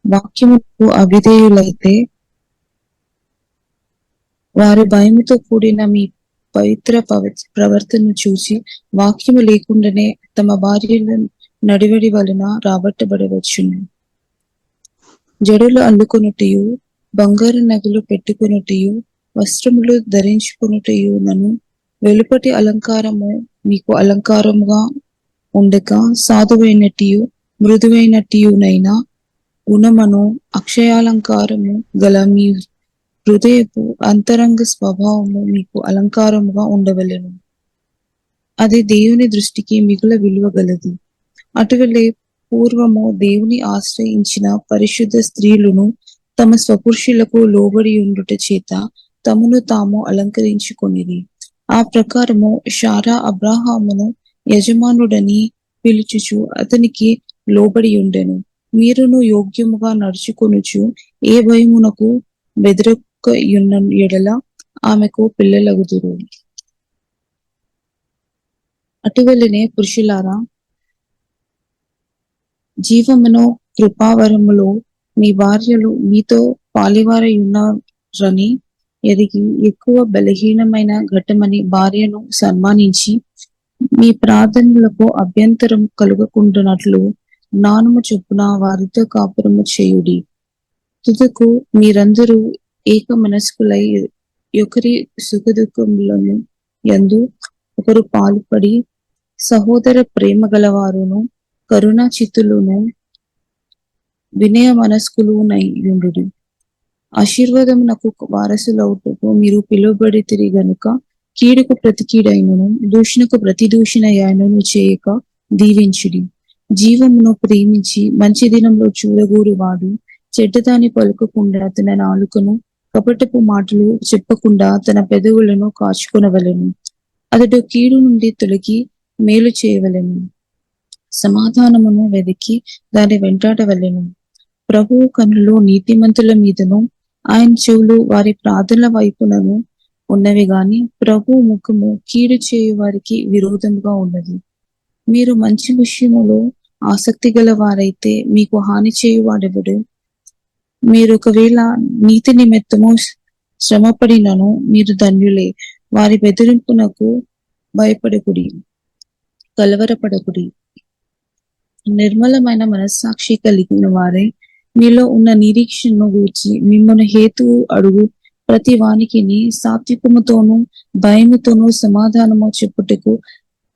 వాక్యముకు అవిధేయులైతే వారి భయముతో కూడిన మీ పవిత్ర ప్రవర్తనను చూసి వాక్యము లేకుండానే తమ భార్యల నడివడి వలన రాబట్టబడవచ్చును. జడులు అల్లుకొనుటయు, బంగారు నగలు పెట్టుకొనుటయు, వస్త్రములు ధరించుకొనుటయునను వెలుపటి అలంకారము మీకు అలంకారముగా ఉండక సాధువైనటియు మృదువైనటియునైనా గుణమును అక్షయాలంకారము గల మీ హృదయపు అంతరంగ స్వభావము మీకు అలంకారముగా ఉండవలెను. అది దేవుని దృష్టికి మిగుల విలువగలది. అటువలే పూర్వము దేవుని ఆశ్రయించిన పరిశుద్ధ స్త్రీలను తమ స్వపురుషులకు లోబడి ఉండుట చేత తమను తాము అలంకరించుకొనిరి. ఆ ప్రకారము శారా అబ్రాహామును యజమానుడని పిలుచుచు అతనికి లోబడి ఉండెను. మీరును యోగ్యముగా నడుచుకొనుచు ఏ భయమునకు బెదరక యున్న ఎడల ఆమెకు పిల్లలగుదురు. అటువలనే పురుషులారా, జీవమును కృపావరములో మీ భార్యలు మీతో పాలివారయున్నారని ఎరిగి ఎక్కువ బలహీనమైన ఘట్టమని భార్యను సన్మానించి మీ ప్రార్థనలకు అభ్యంతరం కలుగకుండానట్లు జ్ఞానము చొప్పున వారితో కాపురము చేయుడి. తుదకు మీరందరూ ఏక మనస్కులై ఒకరి సుఖదుఖములను యందు ఒకరు పాలుపడి సహోదర ప్రేమ గలవారును కరుణా చిత్తులను వినయ మనస్కులునయుండుడి. ఆశీర్వాదమునకు వారసులవుటకు మీరు పిలువబడితిరి గనుక కీడుకు ప్రతి కీడైనను దూషణకు ప్రతి దూషణయైనను చేయక దీవించుడి. జీవమును ప్రేమించి మంచి దినంలో చూడగూరువాడు చెడ్డదాన్ని పలుకకుండా తన నాలుకను, కపటపు మాటలు చెప్పకుండా తన పెదవులను కాచుకొనవలెను. అతడు కీడు నుండి తొలగి మేలు చేయవలెను. సమాధానమును వెదికి దాన్ని వెంటాడవలెను. ప్రభువు కన్నులు నీతిమంతుల మీదను ఆయన చెవులు వారి ప్రార్థనల వైపునను ఉన్నవి గాని ప్రభు ముఖము కీడు చేయు వారికి విరోధముగా ఉన్నది. మీరు మంచి విషయములో ఆసక్తి గల వారైతే మీకు హాని చేయువాడెవడు? మీరు ఒకవేళ నీతి నిమిత్తము శ్రమపడినను మీరు ధన్యులే. వారి బెదిరింపునకు భయపడకుడి, కలవరపడకుడి. నిర్మలమైన మనస్సాక్షి కలిగిన వారే మీలో ఉన్న నిరీక్షణను గూర్చి మిమ్మల్ని హేతువు అడుగు ప్రతి వానికి సాత్వికముతోనూ భయముతోనూ సమాధానము చెప్పుటకు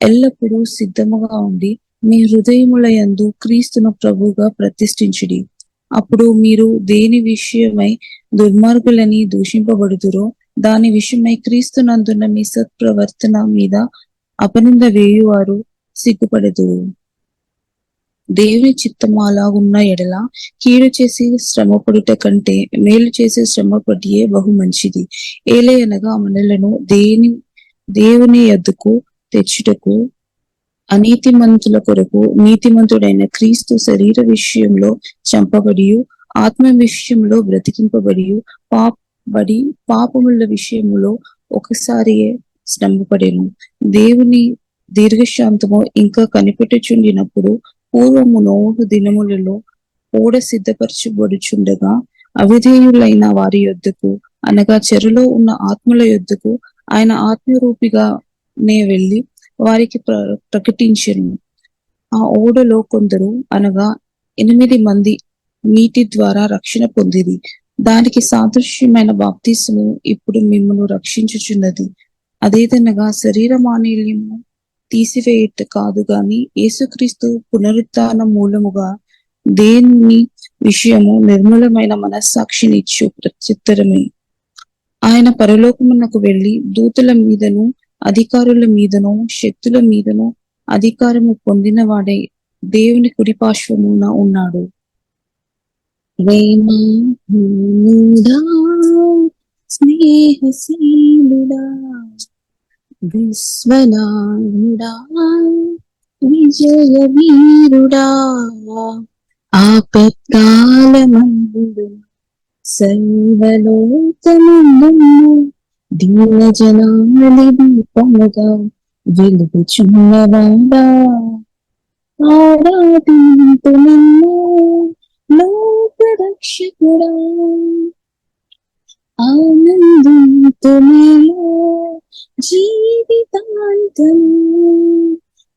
ఎల్లప్పుడూ సిద్ధముగా ఉండి మీ హృదయముల యందు క్రీస్తును ప్రభువుగా ప్రతిష్ఠించుడి. అప్పుడు మీరు దేని విషయమై దుర్మార్గులని దూషింపబడుదురో దాని విషయమై క్రీస్తునందున్న మీ సత్ప్రవర్తన మీద అపనింద వేయువారు సిగ్గుపడదురు. దేవుని చిత్తము అలాగున్న ఎడల కీడు చేసి శ్రమపడుట కంటే మేలు చేసి శ్రమపడియే బహు మంచిది. ఏలయనగా మనలను దేవుని యొద్దకు తెచ్చుటకు అనీతిమంతుల కొరకు నీతిమంతుడైన క్రీస్తు శరీర విషయంలో చంపబడి ఆత్మ విషయంలో బ్రతికింపబడి పాపముల విషయములో ఒకసారియే శ్రమపడెను. దేవుని దీర్ఘశాంతము ఇంకా కనిపెట్టుచుండినప్పుడు పూర్వము నోహు దినములలో ఓడ సిద్ధపరచబడుచుండగా అవిధేయులైన వారి యొద్దకు అనగా చెరలో ఉన్న ఆత్మల యొద్దకు ఆయన ఆత్మరూపిగానే వెళ్ళి వారికి ప్రకటించెను. ఆ ఓడలో కొందరు అనగా 8 మంది నీటి ద్వారా రక్షణ పొందిరి. దానికి సాదృశ్యమైన బాప్తిస్మము ఇప్పుడు మిమ్మల్ని రక్షించుచున్నది. అదేదనగా శరీర మాలిన్యము తీసివేయుట కాదు గాని యేసుక్రీస్తు పునరుత్థాన మూలముగా దేవుని విషయము నిర్మలమైన మనస్సాక్షినిచ్చు ప్రత్యుత్తరమే. ఆయన పరలోకమునకు వెళ్లి దూతల మీదను అధికారుల మీదను శక్తుల మీదను అధికారము పొందిన వాడై దేవుని కుడిపార్శ్వమున ఉన్నాడు. స్నేహశీలుడా విశ్వనాథుడా విజయ వీరుడా ఆపత్కాలమందు సర్వలోకమందును దీన జనాలి దీపముగా వెలుగుచున్నవాడా ఆరాధింతు నిన్ను లోపల రక్షకుడా ఆనందింతునిలో జీవితాంతం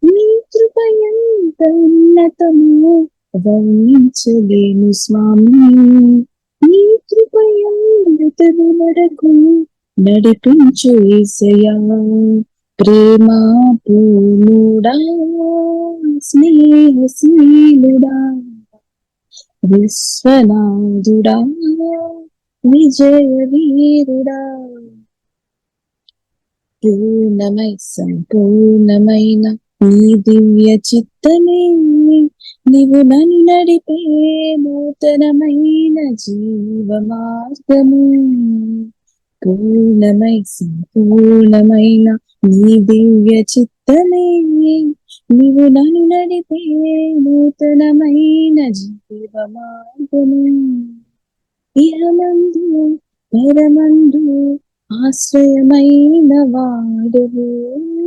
నీ కృపయంత ఉన్నతము వర్ణించలేను స్వామి నీ కృపయంతది వరకు నడిపించు యేసయ్యా ప్రేమ పూర్ణుడా స్నేహశీలుడా విశ్వనాథుడా విజయ వీరుడా పూర్ణమై సంపూర్ణమైన నీ దివ్య చిత్తమే నీవు నన్ను నడిపే నూతనమైన జీవ మార్గము పూర్ణమై సంపూర్ణమైన నీ దివ్య చిత్తమే నీవు నన్ను నడిపే నూతనమైన జీవ మార్గము ఇహమందు పరమందు ఆశ్రయమైన వాడువు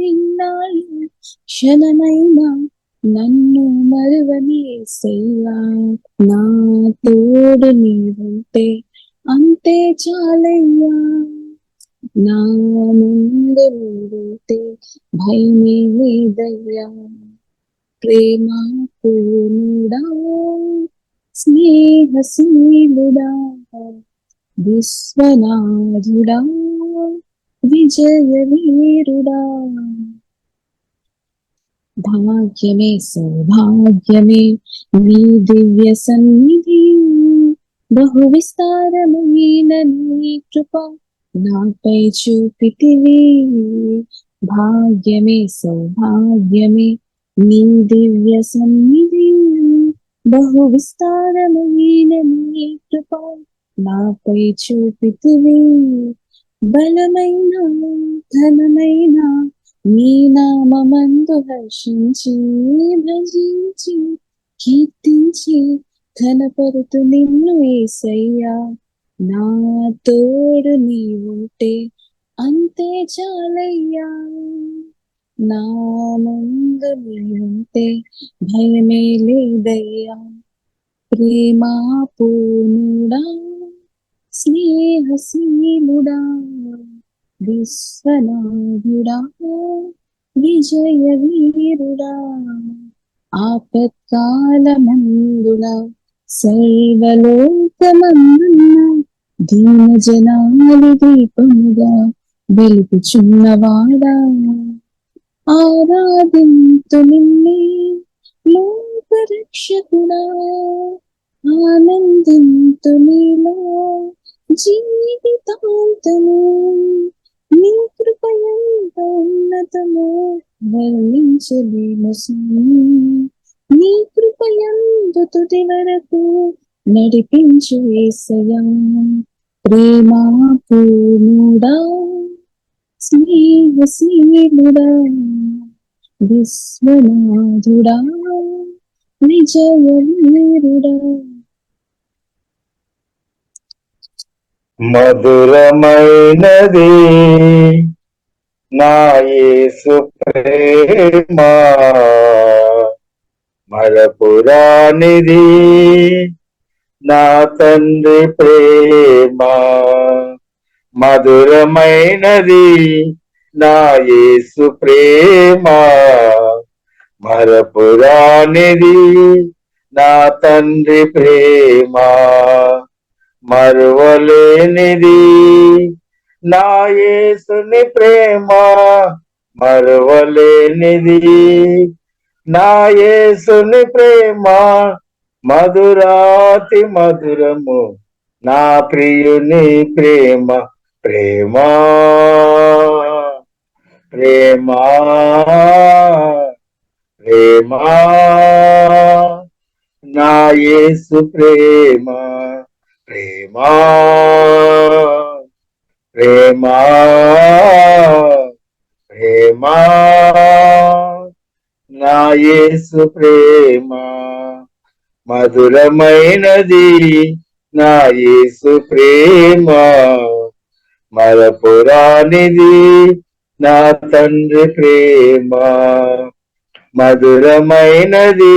ఇన్నాళ్ళు క్షణమైన నన్ను మరువని యేసయ్యా నా తోడు నీవుంటే అంతే చాలయ్యా నా ముందు నీవుంటే భయమే లేదయ్యా ప్రేమ పూర్ణుడా స్నేహశీలుడా విశ్వనాథుడా విజయ వీరుడా భాగ్యమే సౌభాగ్యమే నీ దివ్య సన్నిధి బహు విస్తారమైన నీ కృప నాపై చూపితివి భాగ్యమే సౌభాగ్యమే నీ దివ్య సన్నిధి బహు విస్తారమైన నీ కృప నాపై చూపితివి బలమైన ఘనమైన నీ నామమందు హర్షించి భజించి కీర్తించి ఘనపరుతు నిన్ను యేసయ్యా నా తోడు నీవుంటే అంతే చాలయ్యా నా ముందు నీవుంటే భయమే లేదయ్యా ప్రేమ పూర్ణుడా స్నేహశీలుడా విశ్వనాథుడా విజయ వీరుడా ఆపత్కాలమందున సర్వలోకమందున దీన జనాలి దీపముగా వెలుగుచున్నవాడా ఆరాధింతు నిన్నే లోకరక్షకుడా ఆనందింతు నీలో జీవితాంతము నీ కృపయంత ఉన్నతము వర్ణించలేను స్వామి నీ కృపయందు తుది వరకు నడిపించు యేసయ్యా ప్రేమ పూర్ణుడా స్నేహశీలుడా విశ్వనాథుడా విజయ వీరుడా మధురమైనది నా యేసు ప్రేమ మరపురానిది నా తండ్రి ప్రేమ మధురమైనది నా యేసు ప్రేమ మరపురానిది నా తండ్రి ప్రేమ మరువలేనిది నా యేసుని ప్రేమ మరువలేనిది నా యేసుని ప్రేమ మధురాతి మధురము నా ప్రియుని ప్రేమ ప్రేమ ప్రేమ ప్రేమ నా యేసు ప్రేమ ప్రేమ ప్రేమ ప్రేమ నా యేసు ప్రేమ మధురమైనది నా యేసు ప్రేమ మరపురానిది నా తండ్రి ప్రేమ మధురమైనది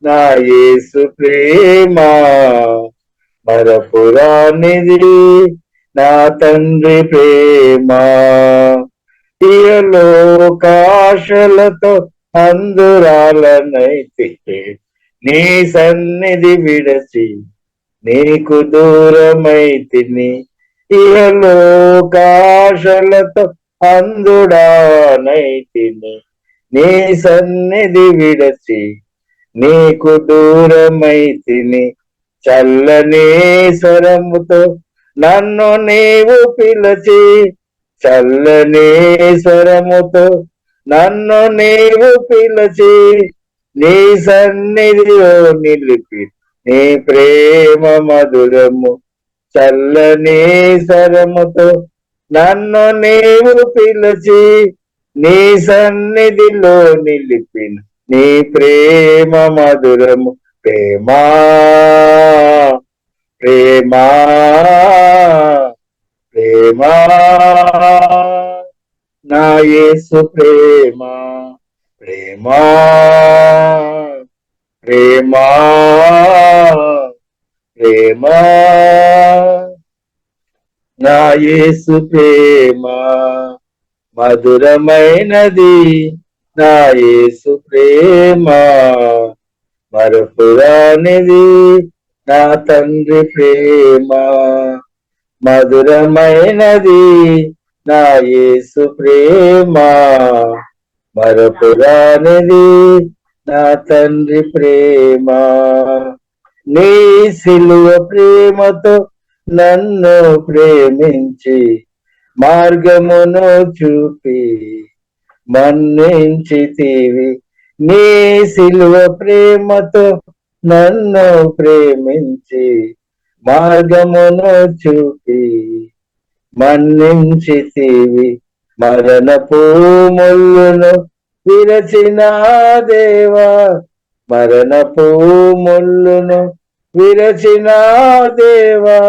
నా యేసు ప్రేమ మరపురానిది నా తండ్రి ప్రేమ. ఇహలోకాశలతో అందురాలనైతే నీ సన్నిధి విడచి నీకు దూరమైతిని. ఇహలోకాశలతో అందుడానైతిని, నీ సన్నిధి విడచి నీకు దూరమైతిని. చల్లని స్వరముతో నన్ను నీవు పిలచి, చల్లని స్వరముతో నన్ను నీవు పిలచి, నీ సన్నిధిలో నిలిపి నీ ప్రేమ మధురము. చల్లని స్వరముతో నన్ను నీవు పిలచి, నీ సన్నిధిలో నిలిపిన నీ ప్రేమ మధురము. ప్రేమా ప్రేమా ప్రేమా నా యేసు ప్రేమ. ప్రేమా ప్రేమా ప్రేమా నా యేసు ప్రేమ. మధురమైనది నా యేసు ప్రేమ, మరపురానిది నా తండ్రి ప్రేమ. మధురమైనది నా యేసు ప్రేమ, మరపురానిది నా తండ్రి ప్రేమ. నీ సిలువ ప్రేమతో నన్ను ప్రేమించి మార్గమును చూపి మన్నించితివి. నీ సిలువ ప్రేమతో నన్ను ప్రేమించి మార్గమును చూపి మన్నించితివి. మరణపు ముళ్ళును విరచిన దేవా, మరణపు ముళ్ళును విరచిన దేవా,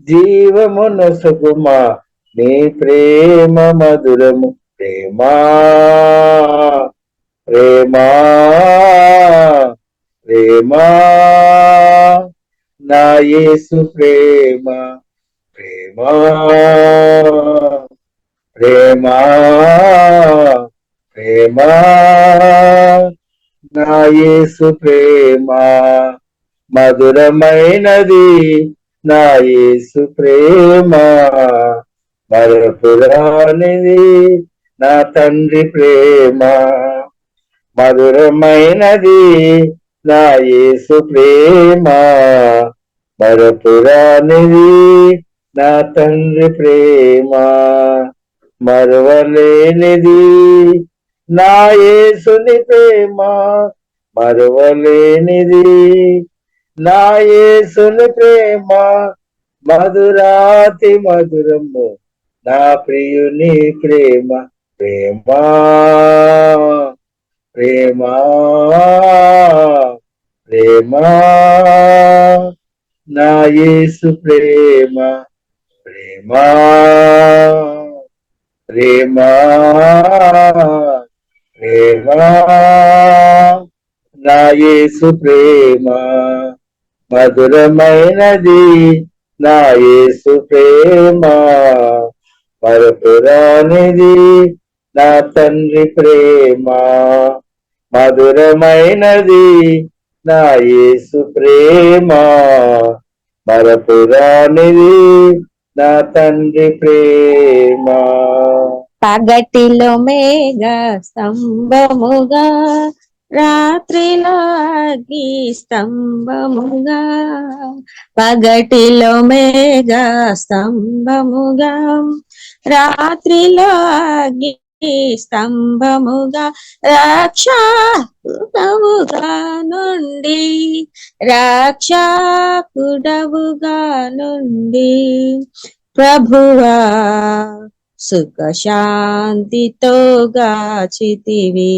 జీవమును సుగుమా నీ ప్రేమ మధురము. ప్రేమా ప్రేమా ప్రేమా నా యేసు ప్రేమ. ప్రేమా ప్రేమా ప్రేమా నా యేసు ప్రేమ. మధురమైనది నా యేసు ప్రేమ, మరపురానిది నా తండ్రి ప్రేమ. మధురమైనది నా యేసు ప్రేమ, మరపురానిది నా తండ్రి ప్రేమ. మరువలేనిది నా యేసుని ప్రేమ, మరువలేనిది నా యేసుని ప్రేమ. మధురాతి మధురము నా ప్రియుని ప్రేమ. ప్రేమా ప్రేమా ప్రేమా నా యేసు ప్రేమ. ప్రేమా ప్రేమా ప్రేమా నా యేసు ప్రేమ. మధురమైనది నా యేసు ప్రేమ, మరపురానిది నా తండ్రి ప్రేమ. మధురమైనది నా యేసు ప్రేమ, మరపురానిది నా తండ్రి ప్రేమ. పగటిలో మేఘ స్తంభముగా, రాత్రిలో అగ్ని స్తంభముగా. పగటిలో మేఘ స్తంభముగా, రాత్రిలో అగ్ని స్తంభముగా. రక్షకుడవుగా నుండి, రక్షకుడవుగా నుండి ప్రభువా సుఖ శాంతితో గాచితివి,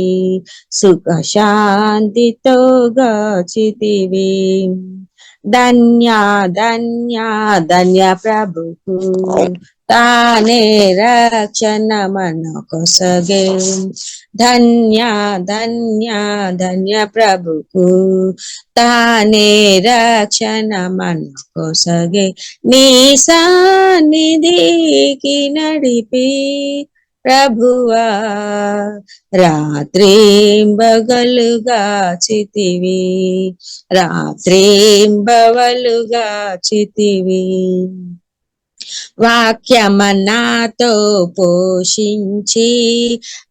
సుఖ శాంతితో గాచితివి. ధన్య ధన్య ధన్య ప్రభుకు తానే రక్షణ మనకొసగే. ధన్య ధన్య ధన్య ప్రభుకు తానే రక్షణ మనకొసగే నీ సన్నిధికి నడిపి ప్రభువా రాత్రింబగలుగా చితివి రాత్రింబవలుగా చితివి వాక్యమన్నాతో పోషించి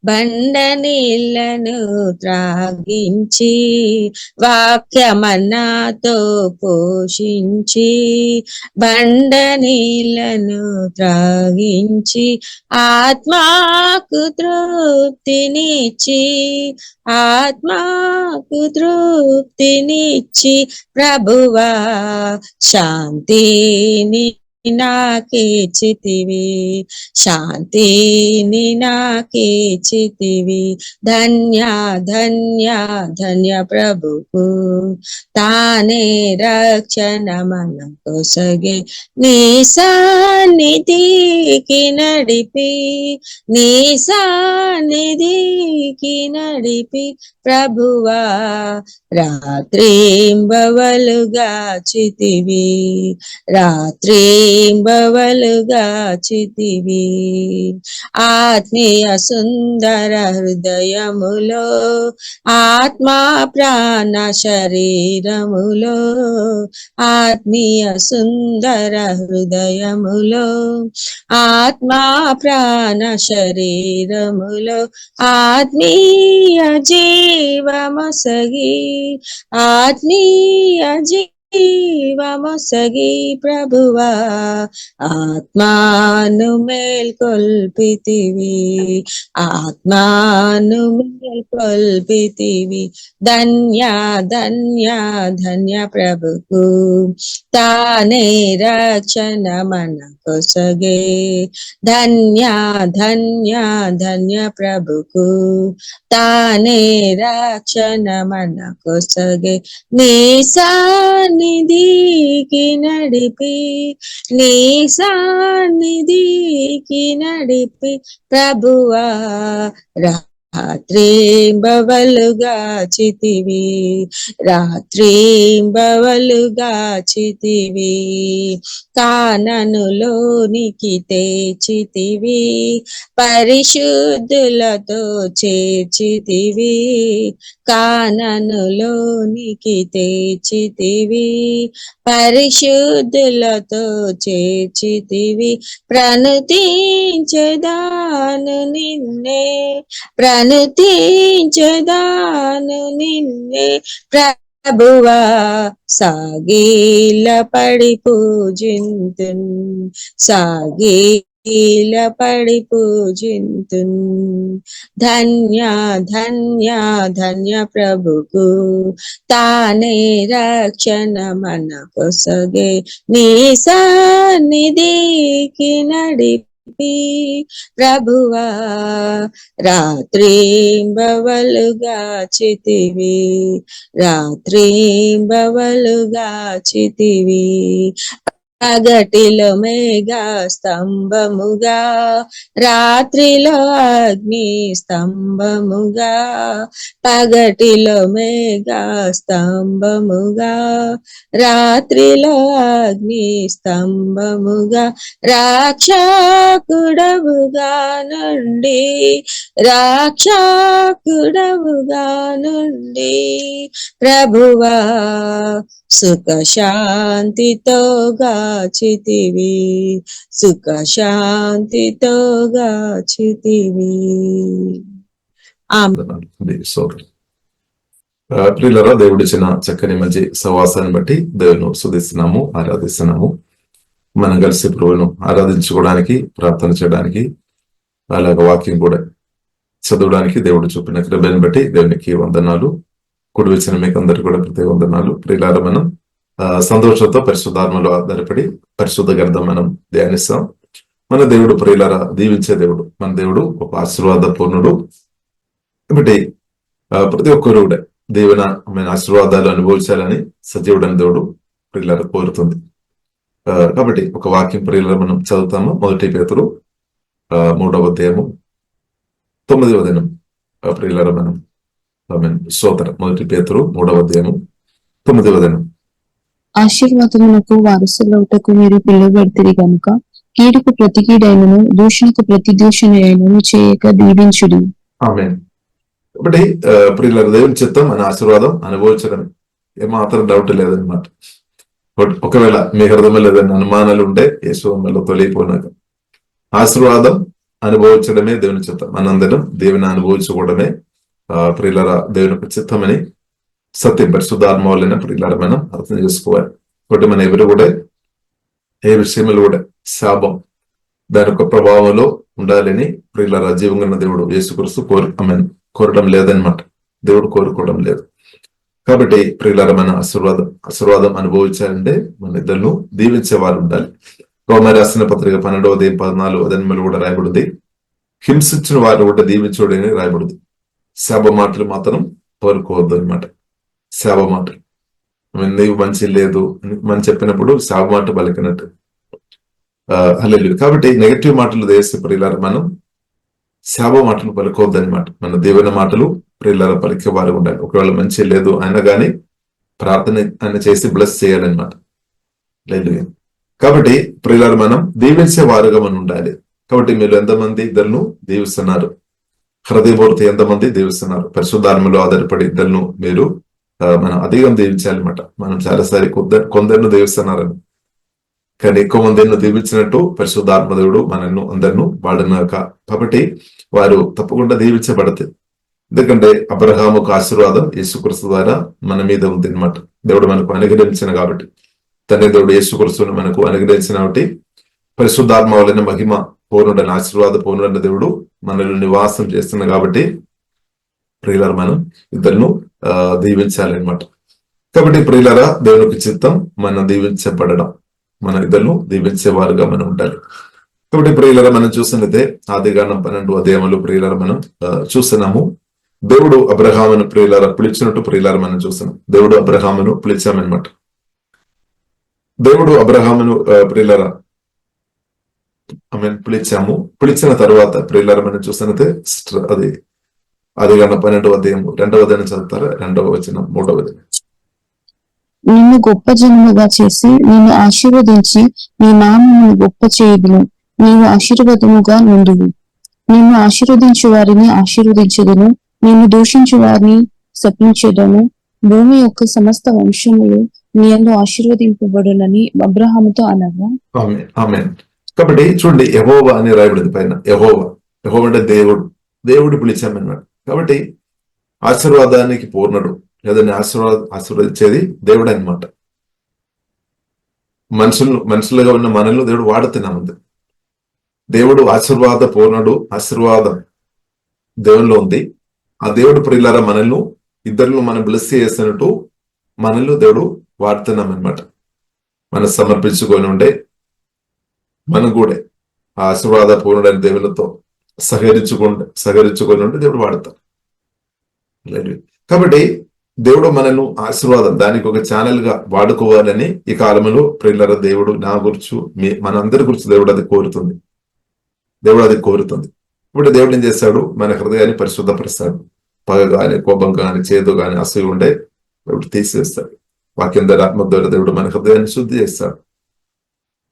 బండ నీళ్లను త్రాగించి వాక్యమన్నాతో పోషించి బండ నీళ్లను త్రాగించి ఆత్మాకు తృప్తినిచ్చి ఆత్మాకు తృప్తినిచ్చి ప్రభువా శాంతిని నాకిచ్చితివి శాంతిని నాకిచ్చితివి ధన్య ధన్య ధన్య ప్రభుకు తానే రక్షణ మనకొసగే నీ సన్నిధికి నడిపి నీ సన్నిధికి నడిపి ప్రభువా రాత్రింబవలుగా చితివి రాత్రింబవలుగా చితివి ఆత్మీయ సుందర హృదయములో ఆత్మా ప్రాణ శరీరములో ఆత్మీయ సుందర హృదయములో ఆత్మా ప్రాణ శరీరములో ఆత్మీయ జీవమసగి ఆత్మీయ జీవమసగి ప్రభువా ఆత్మాను మేల్కొల్పితివి ఆత్మాను మేల్కొల్పితివి ధన్య ధన్య ధన్య ప్రభుకు తానే రక్షణ మనకొసగే ధన్య ధన్య ధన్య ప్రభుకు తానే రక్షణ మనకొసగే నీ సన్నిధికి నడిపి నీ సన్నిధికి నడిపి ప్రభువా రాత్రింబవలుగా చితివి రాత్రింబవలుగా చితివి కాననులోనికి తెచ్చితివి పరిశుద్ధులతో చేర్చితివి కాననులోనికి తెచ్చితివి పరిశుద్ధులతో చేర్చితివి ప్రణుతించెదాను నిన్నే ప్రణుతించెదాను నిన్నే ప్రభువా సాగిల పడి పూజింతున్ సాగిల పడి పూజింతున్ ధన్య ధన్య ధన్య ప్రభుకు తానే రక్షణ మనకొసగే నీ సన్నిధికి నడిపి ప్రభువా రాత్రింబవలుగా చితివి రాత్రింబవలుగా చితివి పగటిలో మేఘ స్తంభముగా రాత్రిలో అగ్ని స్తంభముగా పగటిలో మేఘ స్తంభముగా రాత్రిలో అగ్ని స్తంభముగా రాక్షకుడవుగా నుండి రాక్షకుడవుగా నుండి ప్రభువా సుఖ శాంతితో గాచితివి సుఖ శాంతితో గాచితివి ప్రియులారా, దేవుడిచ్చిన చక్కని మంచి సవాసాన్ని బట్టి దేవుని స్తుతిస్తున్నాము, ఆరాధిస్తున్నాము. మనం కలిసి ప్రభువును ఆరాధించుకోవడానికి, ప్రార్థన చేయడానికి, అలాగే వాక్యం కూడా చదవడానికి దేవుడు చూపిన కృపను బట్టి దేవునికి వందనాలు. కుడి వచ్చిన మీకు అందరికి కూడా ప్రత్యేక వందనాలు. ప్రియులారా, మనం సంతోషంతో పరిశుద్ధాత్మలో ఆధారపడి పరిశుద్ధ గ్రంథం మనం ధ్యానిస్తాం. మన దేవుడు ప్రియులారా దీవించే దేవుడు. మన దేవుడు ఒక ఆశీర్వాద పూర్ణుడు. కాబట్టి ప్రతి ఒక్కరు కూడా దీవెనమైన ఆశీర్వాదాలు అనుభవించాలని సజీవుడని దేవుడు ప్రియులారా కోరుతుంది. కాబట్టి ఒక వాక్యం ప్రియులారా మనం చదువుతాము. 1 పేతురు 3వ అధ్యాయము 9వ వచనం. ప్రియులారా మనం స్తోత్రం. 1 పేతురు 3వ అధ్యాయము 9వ వచనం. ఆశీర్వాదమునకు వారసులవుటకు మీరు పిలువబడితిరి గనుక కీడుకు ప్రతి కీడైనను దూషణకు ప్రతి దూషణైనను చేయక దీవించుడి. ఆమేన్. కాబట్టి ప్రియులారా దేవుని చిత్తం మన ఆశీర్వాదం అనుభవించడం ఏమాత్రం డౌట్ లేదనమాట. ఒకవేళ మీ హృదయంలో ఏదైనా అనుమానాలు ఉంటే యేసువల్ల తొలిపోయినాక ఆశీర్వాదం అనుభవించడమే దేవుని చిత్తం. మనందరం దేవుని అనుభవించుకోవడమే ప్రియులారా దేవుని యొక్క చిత్తమని సత్యం పరిశుద్ధాత్మ వల్లనే ప్రియులారా మనం అర్థం చేసుకోవాలి. కాబట్టి మన ఎవరు కూడా ఏ విషయంలో కూడా శాపం దాని యొక్క ప్రభావంలో ఉండాలని ప్రియులారా జీవంగా దేవుడు యేసుక్రీస్తు కోరడం లేదనమాట. దేవుడు కోరుకోవడం లేదు. కాబట్టి ప్రియులారా మన ఆశీర్వాదం అనుభవించాలంటే మన ఇద్దరు దీవించే వారు ఉండాలి. రోమా రాసిన పత్రిక 12వ అధ్యాయం 14వ వచనంలో కూడా రాయబడింది, హింసించిన వారిని కూడా దీవించుడని రాయబడింది. శాప మాటలు మాత్రం కోరుకోవద్దు అనమాట. శాప మాటలు నీవు మంచి లేదు మనం చెప్పినప్పుడు శాప మాట పలికినట్టు. హల్లెలూయా. కాబట్టి నెగటివ్ మాటలు దేశ ప్రియులారా మనం శాప మాటలు పలుకోవద్దు అనమాట. మన దేవుని మాటలు ప్రియులారా పలికే వారు ఉండాలి. ఒకవేళ మంచి లేదు అయినా కానీ ప్రార్థన ఆయన చేసి బ్లెస్ చేయాలన్నమాట. హల్లెలూయా. కాబట్టి ప్రియులారా మనం దీవించే వారుగా మనం ఉండాలి. కాబట్టి మీరు ఎంతమంది ఇద్దరును దీవిస్తున్నారు? హృదయపూర్తి ఎంతమంది దీవిస్తున్నారు? పరిశుద్ధాత్మలో ఆధారపడి ఇద్దరును మీరు మనం అధికం దీవించాలన్నమాట. మనం చాలాసారి కొందరిని దీవిస్తున్నారని, కానీ ఎక్కువ మందిని దీవించినట్టు పరిశుద్ధాత్మ దేవుడు మనల్ని అందరిను వాడినాక. కాబట్టి వారు తప్పకుండా దీవించబడతాయి. ఎందుకంటే అబ్రహాముకు ఆశీర్వాదం యేసుక్రీస్తు ద్వారా మన మీద ఉంది అనమాట. దేవుడు మనకు అనుగ్రహించిన కాబట్టి, తండ్రి దేవుడు యేసుక్రీస్తును మనకు అనుగ్రహించిన కాబట్టి పరిశుద్ధాత్మ వలన మహిమ పూర్ణుడని ఆశీర్వాద పూర్ణుడైన దేవుడు మనలో నివాసం చేస్తున్నా కాబట్టి ప్రియులారా మనం ఇద్దరును దీవించాలన్నమాట. కాబట్టి ప్రియులారా దేవునికి చిత్తం మనం దీవించబడడం, మన ఇద్దరును దీవించేవారుగా మనం ఉండాలి. కాబట్టి ప్రియులారా మనం చూసినట్లయితే ఆదికాండం 12వ అధ్యాయంలో ప్రియులారా మనం చూస్తున్నాము. దేవుడు అబ్రహామును ప్రియులారా పిలిచినట్టు ప్రియులారా మనం చూస్తున్నాం. దేవుడు అబ్రహామును పిలిచామన్నమాట. దేవుడు అబ్రహామును ప్రియులారా పిలిచాము. పిలిచిన తర్వాత ప్రియులారా మనం చూసినట్లయితే అది ఆదికాండం 12వ అధ్యాయం 2వ వచనం చదువుతారా? 2వ వచనం 3వ వచనం. నిన్ను గొప్ప జనముగా చేసి నిన్ను ఆశీర్వదించి నీ నామమును గొప్ప చేయుదును. నీవు ఆశీర్వాదముగా నుండువు. నిన్ను ఆశీర్వదించు వారిని ఆశీర్వదించదును, నిన్ను దూషించు వారిని శపించెదను. భూమి యొక్క సమస్త వంశములు నీ యందు ఆశీర్వదింపబడునని అబ్రహాముతో అనగా. ఆమేన్. కాబట్టి చూడండి, యెహోవా అని రాయబడింది పైన. యెహోవా అంటే దేవుడు పిలిచామన్నమాట. కాబట్టి ఆశీర్వాదానికి పూర్ణుడు లేదని ఆశీర్వదించేది దేవుడు అనమాట. మనుషులుగా ఉన్న మనల్ని దేవుడు వాడుతున్నామంది. దేవుడు ఆశీర్వాద పూర్ణుడు. ఆశీర్వాదం దేవునిలో ఉంది. ఆ దేవుడు ప్రియులారా మనల్ని ఇద్దరు మనం బ్లెస్ చేసినట్టు మనల్ని దేవుడు వాడుతున్నాం అనమాట. మనం సమర్పించుకొని ఉండే మనం కూడా ఆ ఆశీర్వాద పూర్ణుడైన దేవులతో సహకరించుకొని ఉంటే దేవుడు వాడతాం. కాబట్టి దేవుడు మనను ఆశీర్వాదం దానికి ఒక ఛానల్ గా వాడుకోవాలని ఈ కాలంలో ప్రియులారా దేవుడు నా గురించి మనందరి గురించి దేవుడు అది కోరుతుంది. ఇప్పుడు దేవుడు ఏం చేస్తాడు? మన హృదయాన్ని పరిశుద్ధపరుస్తాడు. పగ గాని, కోపం గాని, చేదు గాని, అసూయ ఉండే దేవుడు తీసివేస్తాడు. వాక్యం ద్వారా, ఆత్మ ద్వారా దేవుడు మన హృదయాన్ని శుద్ధి చేస్తాడు.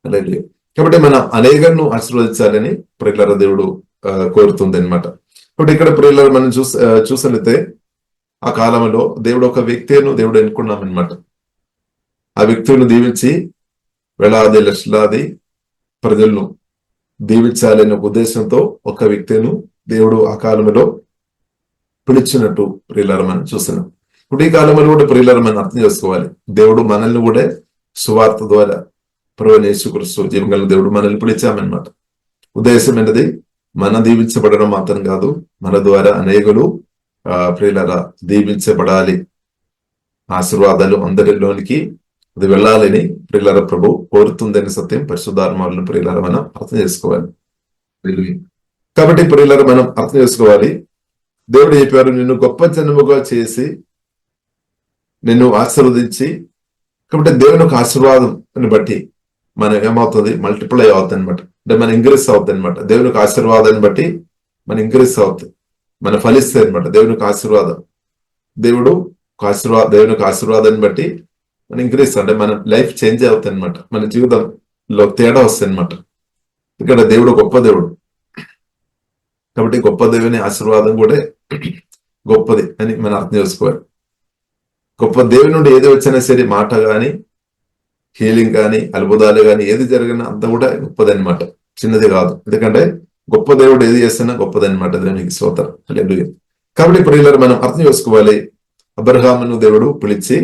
అలాగే కాబట్టి మన అనేకలను ఆశీర్వదించాలని ప్రియులారా దేవుడు కోరుతుంది అనమాట. కాబట్టి ఇక్కడ ప్రియులారా మనం చూసినట్లయితే ఆ కాలంలో దేవుడు ఒక వ్యక్తిని దేవుడు ఎన్నుకున్నామన్నమాట. ఆ వ్యక్తిని దీవించి వేలాది లక్షలాది ప్రజలను దీవించాలనే ఉద్దేశంతో ఒక వ్యక్తిని దేవుడు ఆ కాలంలో పిలిచినట్టు ప్రియులారా మనం చూస్తున్నాం. ఇప్పుడు ఈ కాలంలో కూడా ప్రియులారా మనం అర్థం చేసుకోవాలి. దేవుడు మనల్ని కూడా సువార్త ద్వారా ప్రభువైన యేసుక్రీస్తు జీవగల దేవుడు మనల్ని పిలిచామన్నమాట. ఉద్దేశం ఏంటది? మన దీవించబడడం మాత్రం కాదు, మన ద్వారా అనేకులు ప్రియులారా దీవించబడాలి. ఆశీర్వాదాలు అందరిలోనికి అది వెళ్ళాలని ప్రియులారా ప్రభు కోరుతుందని సత్యం పరిశుద్ధాత్మను ప్రియులారా మనం అర్థం చేసుకోవాలి. కాబట్టి ప్రియులారా మనం అర్థం చేసుకోవాలి. దేవుడు చెప్పారు, నిన్ను గొప్ప జనముగా చేసి నిన్ను ఆశీర్వదించి. కాబట్టి దేవుని యొక్క ఆశీర్వాదం బట్టి మనం ఏమవుతుంది? మల్టిప్లై అవుతుంది అనమాట. అంటే మనం ఇంక్రీస్ అవుతుంది అనమాట. దేవుని యొక్క ఆశీర్వాదాన్ని బట్టి మనం ఇంక్రీస్ అవుతుంది. మన ఫలిస్తాయి అనమాట. దేవునికి ఆశీర్వాదం, దేవునికి ఆశీర్వాదాన్ని బట్టి మనం ఇంక్రీజ్, అంటే మన లైఫ్ చేంజ్ అవుతుంది అనమాట, మన జీవితంలో తేడా వస్తుంది అనమాట. ఇక్కడ దేవుడు గొప్ప దేవుడు కాబట్టి గొప్ప దేవుని ఆశీర్వాదం కూడా గొప్పది అని మనం అర్థం చేసుకోవాలి. గొప్ప దేవుని నుండి ఏది వచ్చినా సరే, మాట కానీ, హీలింగ్ కానీ, అద్భుతాలు కానీ, ఏది జరిగినా అంతా కూడా గొప్పది అనమాట, చిన్నది కాదు. ఎందుకంటే గొప్ప దేవుడు ఏది చేస్తున్నా గొప్పది అనమాట. దేవునికి స్తోత్రం, హల్లెలూయా. కాబట్టి ప్రియులారా మనం అర్థం చేసుకోవాలి, అబ్రహామును దేవుడు పిలిచి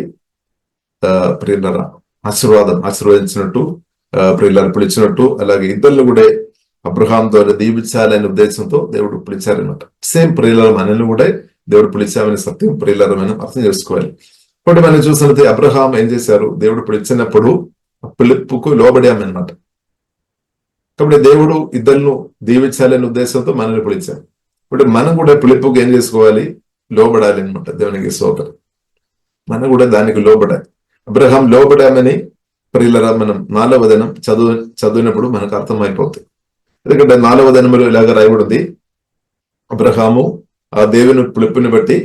ప్రియులారా ఆశీర్వదించినట్టు, ప్రియులారా పిలిచినట్టు, అలాగే ఇద్దరు కూడా అబ్రహాం ద్వారా దీవించాలనే ఉద్దేశంతో దేవుడు పిలిచారనమాట. సేమ్ ప్రియులారా మనల్ని కూడా దేవుడు పిలిచామనే సత్యం ప్రియులారా మనం అర్థం చేసుకోవాలి. కాబట్టి మనం చూసినట్టు అబ్రహాం ఏం చేశారు, దేవుడు పిలిచినప్పుడు పిలుపుకు లోబడామన్నమాట. కాబట్టి దేవుడు ఇద్దరును దీవించాలనే ఉద్దేశంతో మనల్ని పిలిచారు. ఇప్పుడు మనం కూడా పిలుపుకు ఏం చేసుకోవాలి, లోబడాలి అనమాట. దేవునికి స్తోత్రం. మనం కూడా దానికి లోబడాలి. అబ్రహాం లోబడామని ప్రియులారా మనం 4వ దినం చదివినప్పుడు మనకు అర్థమైపోతుంది. ఎందుకంటే 4వ దినములో ఇలాగ రాయబడింది, అబ్రహాము ఆ దేవుని పిలుపుని బట్టి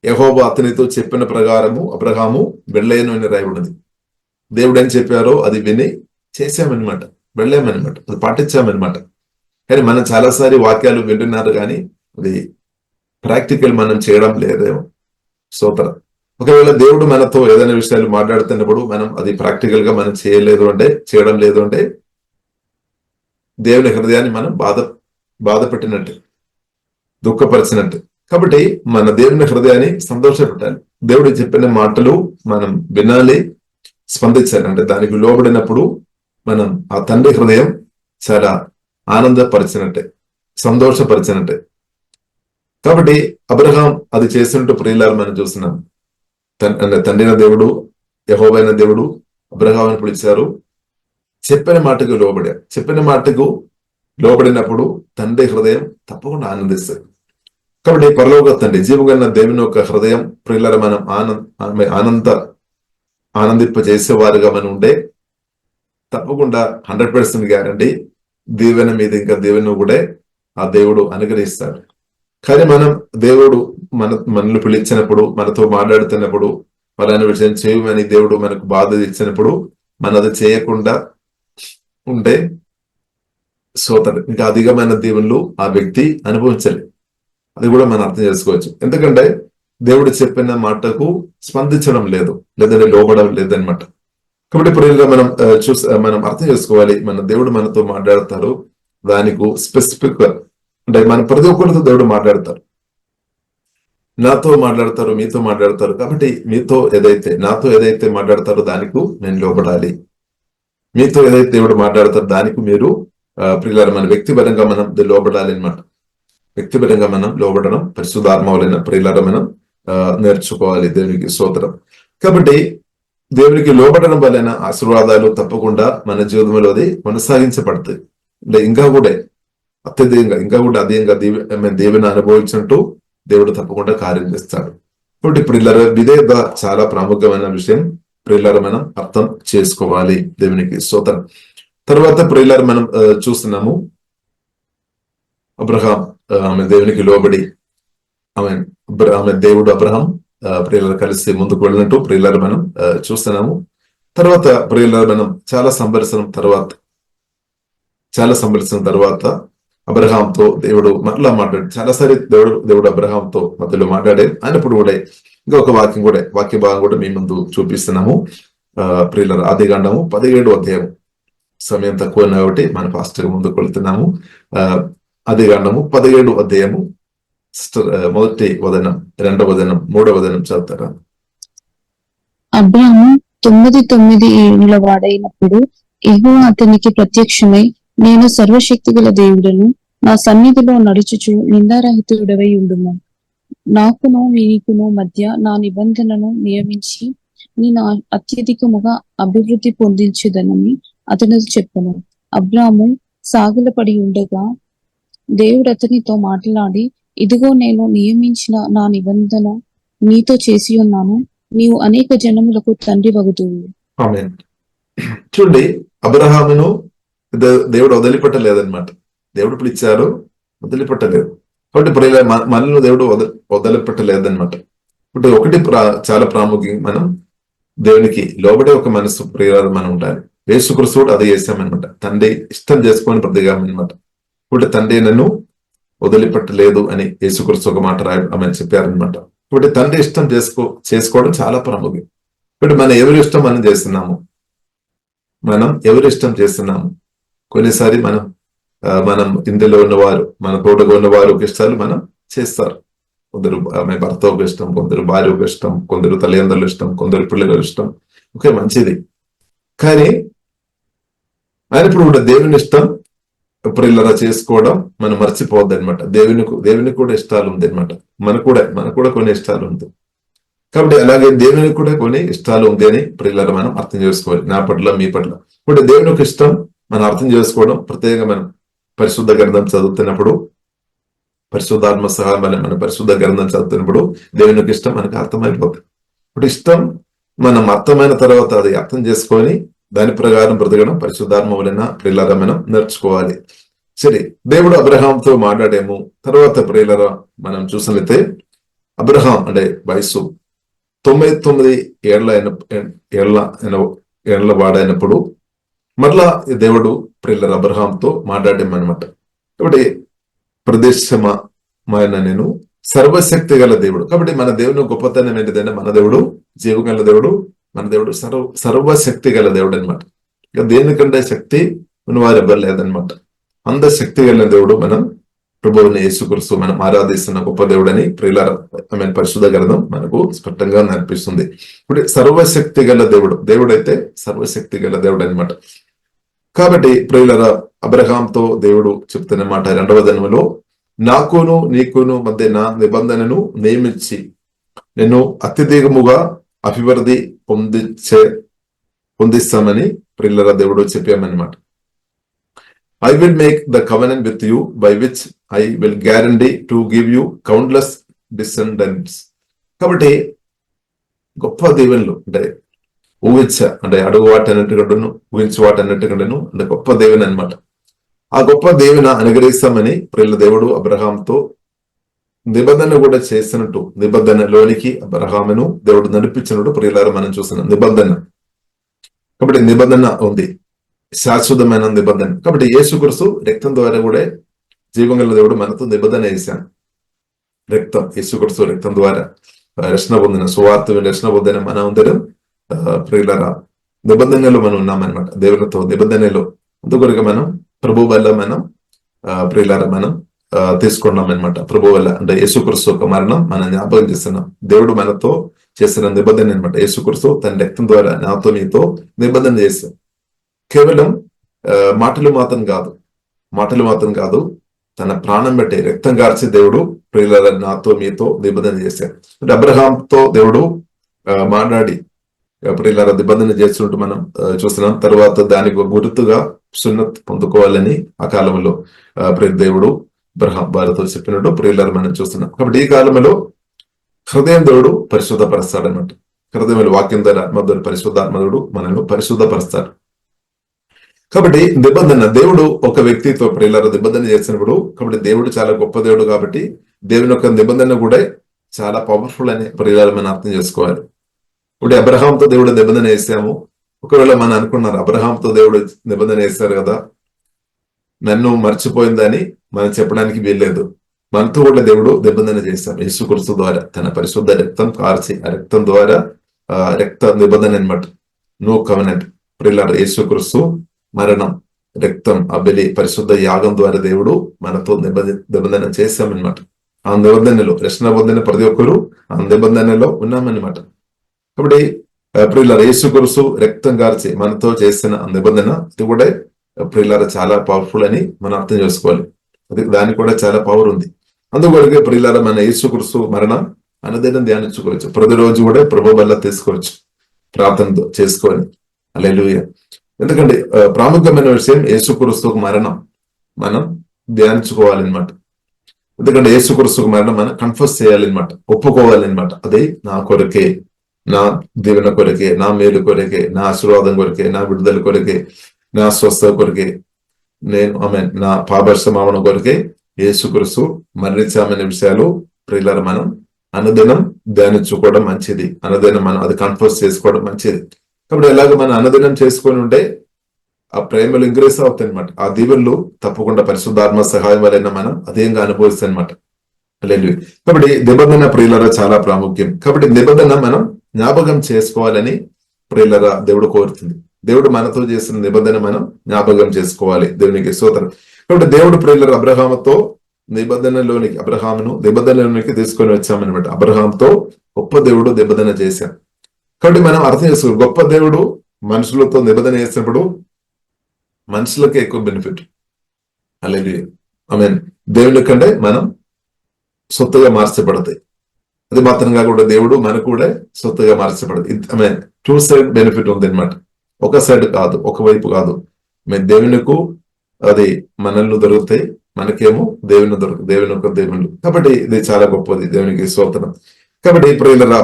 యెహోవా అతనితో చెప్పిన ప్రకారము అబ్రహాము వెళ్ళేను అని రాయబడింది. దేవుడు ఏం చెప్పారో అది విని చేశామన్నమాట, వెళ్ళామన్నమాట, అది పాటించామన్నమాట. కానీ మనం చాలాసారి వాక్యాలు వింటున్నారు కానీ అది ప్రాక్టికల్ మనం చేయడం లేదేమో. స్తోత్రం. ఒకవేళ దేవుడు మనతో ఏదైనా విషయాలు మాట్లాడుతున్నప్పుడు మనం అది ప్రాక్టికల్ గా మనం చేయడం లేదు అంటే దేవుని హృదయాన్ని మనం బాధ పెట్టినట్టు, దుఃఖపరిచినట్టు. కాబట్టి మన దేవుని హృదయాన్ని సంతోషపెట్టాలి. దేవుడు చెప్పిన మాటలు మనం వినాలి, స్పందించాలి. అంటే దానికి లోబడినప్పుడు మనం ఆ తండ్రి హృదయం చాలా ఆనందపరిచినట్టే, సంతోషపరిచినట్టే. కాబట్టి అబ్రహాం అది చేసినట్టు ప్రియులారా మనం చూస్తున్నాం. తండ్రిన దేవుడు, యెహోవైన దేవుడు అబ్రహామును పిలిచారు, చెప్పిన మాటకు లోబడినప్పుడు తండ్రి హృదయం తప్పకుండా ఆనందిస్తుంది. కాబట్టి పరలోక తండ్రి, జీవగన్న దేవుని యొక్క హృదయం ప్రియులారా మనం ఆనందింపజేసేవారుగా మనం ఉండే తప్పకుండా 100% గ్యారంటీ దీవెన మీద ఇంకా దీవెన కూడా ఆ దేవుడు అనుగ్రహిస్తాడు. కానీ మనం దేవుడు మనల్ని పిలిచినప్పుడు, మనతో మాట్లాడుతున్నప్పుడు, పలానా విషయం చేయమని దేవుడు మనకు బాధ్యత ఇచ్చినప్పుడు మనది చేయకుండా ఉంటే సోతరు ఇంకా అధికమైన దీవెనలు ఆ వ్యక్తి అనుభవించాలి. అది కూడా మనం అర్థం చేసుకోవచ్చు. ఎందుకంటే దేవుడు చెప్పిన మాటకు స్పందించడం లేదు, లేదంటే లోబడడం లేదనమాట. కాబట్టి ఇప్పుడు మనం అర్థం చేసుకోవాలి, మన దేవుడు మనతో మాట్లాడతారు, దానికి స్పెసిఫిక్ అంటే మన ప్రతి ఒక్కరితో దేవుడు మాట్లాడతారు. నాతో మాట్లాడతారు, మీతో మాట్లాడతారు. కాబట్టి నాతో ఏదైతే మాట్లాడతారో దానికి నేను లోబడాలి. మీతో ఏదైతే దేవుడు మాట్లాడతారో దానికి మీరు ప్రియులారా మన వ్యక్తిపరంగా మనం లోబడాలి అనమాట. వ్యక్తిపరంగా మనం లోబడడం పరిశుద్ధాత్మవలైన ప్రియులారా మనం నేర్చుకోవాలి. దేవునికి స్తోత్రం. కాబట్టి దేవునికి లోబడడం వలన ఆశీర్వాదాలు తప్పకుండా మన జీవితంలో అది కొనసాగించబడుతుంది. ఇంకా కూడా అధికంగా దీవెన అనుభవించినట్టు దేవుడు తప్పకుండా కార్యం చేస్తాడు. కాబట్టి ప్రియులారా విధేయత చాలా ప్రాముఖ్యమైన విషయం ప్రియులారా మనం అర్థం చేసుకోవాలి. దేవునికి స్తోత్రం. తర్వాత ప్రియులారా మనం చూస్తున్నాము, అబ్రహాం ఆమె దేవునికి లోబడి ఆమె దేవుడు అబ్రహాం ప్రియులారా కలిసి ముందుకు వెళ్ళినట్టు ప్రియులారా మనం చూస్తున్నాము. తర్వాత ప్రియులారా మనం చాలా సంవత్సరం తర్వాత అబ్రహాంతో దేవుడు మరలా మాట్లాడు. చాలాసారి దేవుడు అబ్రహాంతో మధ్యలో మాట్లాడే అయినప్పుడు కూడా ఇంకొక వాక్య భాగం కూడా మీ ముందు చూపిస్తున్నాము. ప్రియులారా ఆదికాండము 17వ అధ్యాయం, సమయం తక్కువ కాబట్టి మనం ఫాస్ట్ గా ముందుకు వెళ్తున్నాము. ఆదికాండము 17వ అధ్యాయము మొదటి వదనం, 2వ వదనం, 3వ వదనం చదువుతారా? అబ్రాము 99 ఏళ్ల వాడైనప్పుడు యెహోవా అతనికి ప్రత్యక్షమై, నేను సర్వశక్తిగల దేవుడను, నా సన్నిధిలో నడుచుచు నిందారహితుడవై ఉండుము. నాకును నీకును మధ్య నా నిబంధనను నియమించి నేను అత్యధికముగా అభివృద్ధి పొందించుదనని అతనితో చెప్పను. అబ్రాము సాగిలపడి ఉండగా దేవుడు అతనితో మాట్లాడి, ఇదిగో నేను నియమించిన నా నిబంధన నీతో చేసి ఉన్నాను, నీవు అనేక జనములకు తండ్రి వగుదువు. ఆమేన్. చూడండి, అబ్రహామును దేవుడు వదిలిపెట్టలేదన్నమాట. దేవుడు పిలిచారు, వదిలిపెట్టలేదు. కాబట్టి మనల్ని దేవుడు వదిలిపెట్టలేదన్నమాట. ఇప్పుడు ఒకటి చాలా ప్రాముఖ్యం, మనం దేవునికి లోబడే ఒక మనసు ప్రియురాలు మనం ఉండాలి. యేసుక్రీస్తు అది చేశామన్నమాట. తండ్రి ఇష్టం చేసుకొని ప్రతిగామన్నమాట. ఇప్పుడు తండ్రి నన్ను వదిలిపెట్టలేదు అని యేసుక్రీస్తు ఒక మాట ఆమె చెప్పారనమాట. ఇప్పుడు తండ్రి ఇష్టం చేసుకోవడం చాలా ప్రాముఖ్యం. ఇప్పుడు మనం ఎవరి ఇష్టం మనం చేస్తున్నాము, కొన్నిసారి మనం ఇందులో ఉన్నవారు, మన తోటగా ఉన్నవారు ఒక ఇష్టాలు మనం చేస్తారు. కొందరు ఆమె భర్త ఒక ఇష్టం, కొందరు భార్య ఒక ఇష్టం, కొందరు తల్లిదండ్రులు ఇష్టం, కొందరు పిల్లలు ఇష్టం. ఓకే, మంచిది. కానీ ఇప్పుడు కూడా దేవుని ఇష్టం ప్రియులరా చేసుకోవడం మనం మర్చిపోవద్దు అనమాట. దేవునికి కూడా ఇష్టాలు ఉంది అనమాట. మనకు కూడా కొన్ని ఇష్టాలు ఉంది. కాబట్టి అలాగే దేవునికి కూడా కొన్ని ఇష్టాలు ఉంది అని ప్రియులరా మనం అర్థం చేసుకోవాలి. నా పట్ల, మీ పట్ల ఇప్పుడు దేవుని యొక్క ఇష్టం మనం అర్థం చేసుకోవడం. ప్రత్యేకంగా మనం పరిశుద్ధ గ్రంథం చదువుతున్నప్పుడు, పరిశుద్ధాత్మ సహాయం మనం పరిశుద్ధ గ్రంథం చదువుతున్నప్పుడు దేవుని యొక్క ఇష్టం మనకు అర్థమైపోతుంది. ఇప్పుడు ఇష్టం మనం అర్థమైన తర్వాత అది అర్థం చేసుకొని దాని ప్రకారం బ్రతకడం పరిశుద్ధాత్మ వలన ప్రియులరా మనం నేర్చుకోవాలి. సరే, దేవుడు అబ్రహాంతో మాట్లాడేమో తర్వాత ప్రియులరా మనం చూసినట్లయితే, అబ్రహాం అంటే వయసు 99 ఏళ్ల వాడైనప్పుడు మరలా దేవుడు ప్రియులరా అబ్రహాంతో మాట్లాడేమన్నమాట. కాబట్టి ప్రదేశమైన నేను సర్వశక్తి గల దేవుడు. కాబట్టి మన దేవుని గొప్పతనం ఏంటిదంటే, మన దేవుడు జీవగల దేవుడు, మన దేవుడు సర్వశక్తి గల దేవుడు అనమాట. ఇక దేనికంటే శక్తి ఉన్నవారు ఎవరు లేదనమాట. అంత శక్తి గల దేవుడు మనం ప్రభువుని యేసుక్రీస్తు మనం ఆరాధిస్తున్న గొప్ప దేవుడని ప్రియులారా పరిశుద్ధ గ్రంథం మనకు స్పష్టంగా నేర్పిస్తుంది. ఇప్పుడు సర్వశక్తి గల దేవుడైతే సర్వశక్తి గల దేవుడు అనమాట. కాబట్టి ప్రియులారా అబ్రహాంతో దేవుడు చెప్తున్న మాట 2వ దినములో, నాకును నీకును మధ్య నా నిబంధనను నియమించి నేను అత్యధికముగా అభివృద్ధి పొందిస్తామని ప్రియులారా దేవుడు చెప్పామన్నమాట. I will make the covenant with you by which I will guarantee to give you countless descendants. కాబట్టి గొప్ప దీవెనలు అంటే అడుగు వాటన్నిటికంటేను ఊహించు వాటన్నిటికంటేను అంటే గొప్ప దీవెన అనమాట. ఆ గొప్ప దీవెన అనుగ్రహిస్తామని ప్రియుల దేవుడు అబ్రహాంతో నిబంధన కూడా చేసినట్టు, నిబంధనలోనికి అబ్రహామును దేవుడు నడిపించినట్టు ప్రియులారా మనం చూస్తున్నాం. నిబంధన, కాబట్టి నిబంధన ఉంది, శాశ్వతమైన నిబంధన. కాబట్టి యేసుక్రీస్తు రక్తం ద్వారా కూడా జీవంగల దేవుడు మనతో నిబంధన చేశాను. యేసుక్రీస్తు రక్తం ద్వారా రక్షణ పొందిన, సువార్త రక్షణ పొందిన మన అందరం ప్రియులారా నిబంధనలో మనం ఉన్నామన్నమాట. దేవునితో నిబంధనలో అందుకొరకు మనం ప్రభు వల్ల మనం ప్రియులారా మనం తీసుకున్నాం అనమాట. ప్రభు వల్ల అంటే యేసుక్రీస్తు ఒక మరణం మనం జ్ఞాపకం చేస్తున్నాం. దేవుడు మనతో చేసిన నిబంధన అనమాట. యేసుక్రీస్తు తన రక్తం ద్వారా నాతో మీతో నిబంధన చేశాం. కేవలం మాటలు మాత్రం కాదు, తన ప్రాణం బట్టి రక్తం కార్చి దేవుడు ప్రియులారా నాతో మీతో నిబంధన చేశారు. అంటే అబ్రహాంతో దేవుడు మాట్లాడి ప్రియులారా నిబంధన చేస్తున్నట్టు మనం చూస్తున్నాం. తర్వాత దానికి గుర్తుగా సున్నత్ పొందుకోవాలని ఆ కాలంలో దేవుడు అబ్రహాం వారితో చెప్పినట్టు ప్రియులారా మనం చూస్తున్నాం. కాబట్టి ఈ కాలంలో హృదయం దేవుడు పరిశుద్ధపరుస్తాడన్నమాట. హృదయంలో వాక్యం ద్వారా ఆత్మ ద్వారా పరిశుద్ధాత్మడు మనల్ని పరిశుద్ధపరుస్తాడు. కాబట్టి నిబంధన దేవుడు ఒక వ్యక్తితో ప్రియులారా నిబంధన చేసినప్పుడు, కాబట్టి దేవుడు చాలా గొప్ప దేవుడు కాబట్టి దేవుని యొక్క నిబంధన కూడా చాలా పవర్ఫుల్ అని ప్రియులారా మనం అర్థం చేసుకోవాలి. ఇప్పుడు అబ్రహాంతో దేవుడు నిబంధన చేసాము. ఒకవేళ మనం అనుకున్నారు అబ్రహాంతో దేవుడు నిబంధన చేశారు కదా, నన్ను మర్చిపోయిందని మనం చెప్పడానికి వీల్లేదు. మనతో కూడా దేవుడు నిబంధన చేశాం యేసుక్రీస్తు ద్వారా, తన పరిశుద్ధ రక్తం కార్చి ఆ రక్తం ద్వారా రక్త నిబంధన అనమాట. నో కవెనెంట్ ప్రియులారా యేసుక్రీస్తు మరణం, రక్తం, ఆ బలి, పరిశుద్ధ యాగం ద్వారా దేవుడు మనతో నిబంధన చేశామన్నమాట. ఆ నిబంధనలో రక్షణ పొందిన ప్రతి ఒక్కరూ ఆ నిబంధనలో ఉన్నామన్నమాట. కాబట్టి ప్రియులారా యేసుక్రీస్తు రక్తం కార్చి మనతో చేసిన నిబంధన ఇది కూడా ప్రియులారా చాలా పవర్ఫుల్ అని మనం అర్థం చేసుకోవాలి. అది దానికి కూడా చాలా పవర్ ఉంది. అందుకొరకే ప్రియులారా మన యేసుక్రీస్తు మరణం అనుదినం ధ్యానించుకోవచ్చు. ప్రతిరోజు కూడా ప్రభు వల్ల తీసుకోవచ్చు ప్రార్థనతో చేసుకొని. హల్లెలూయా. ఎందుకంటే ప్రాముఖ్యమైన విషయం యేసుక్రీస్తు మరణం మనం ధ్యానించుకోవాలన్నమాట. ఎందుకంటే యేసుక్రీస్తు మరణం మనం కన్ఫర్స్ చేయాలన్నమాట, ఒప్పుకోవాలన్నమాట. అది నా కొరకే, నా దీవెన కొరకే, నా మేలు కొరకే, నా ఆశీర్వాదం కొరకే, నా విడుదల కొరకే, నా స్వస్థ కొరకే, నా పాప క్షమాపణ కొరకే యేసుక్రీస్తు మరణించామనే విషయాలు ప్రియులారా మనం అనుదినం ధ్యానించుకోవడం మంచిది. అనుదినం మనం అది కన్ఫర్స్ చేసుకోవడం మంచిది. కాబట్టి ఎలాగ మనం అనుదినం చేసుకొని ఉంటే ఆ ప్రేమలు ఇంక్రీస్ అవుతాయి అనమాట. ఆ దీవెనలు తప్పకుండా పరిశుద్ధాత్మ సహాయం వలన మనం అదేంగా అనుభవిస్తాయి అనమాట. కాబట్టి నిబంధన ప్రియులరా చాలా ప్రాముఖ్యం. కాబట్టి నిబంధన మనం జ్ఞాపకం చేసుకోవాలని ప్రియులరా దేవుడు కోరుతుంది. దేవుడు మనతో చేసిన నిబంధన మనం జ్ఞాపకం చేసుకోవాలి. దేవునికి స్తోత్రం. కాబట్టి దేవుడు ప్రియులరా అబ్రహాముతో అబ్రహామును నిబంధనలోనికి తీసుకొని వచ్చామన్నమాట. అబ్రహాంతో గొప్ప దేవుడు నిబంధన చేశాం. కాబట్టి మనం అర్థం చేసుకోవాలి, గొప్ప దేవుడు మనుషులతో నిబంధన చేసినప్పుడు మనుషులకే ఎక్కువ బెనిఫిట్. హల్లెలూయా, ఆమేన్. దేవుని కంటే మనం సొత్తుగా మార్చబడతాయి. అది మాత్రం కాకుండా దేవుడు మనకు కూడా సొత్తుగా మార్చబడదు. ఆమేన్. 2 సైడ్ బెనిఫిట్ ఉంది అనమాట. ఒక సైడ్ కాదు, ఒకవైపు కాదు. దేవునికు అది మనల్ని దొరుకుతాయి, మనకేమో దేవుని యొక్క దేవుళ్ళు. కాబట్టి ఇది చాలా గొప్పది. దేవునికి స్తోత్రం. కాబట్టి ప్రియులారా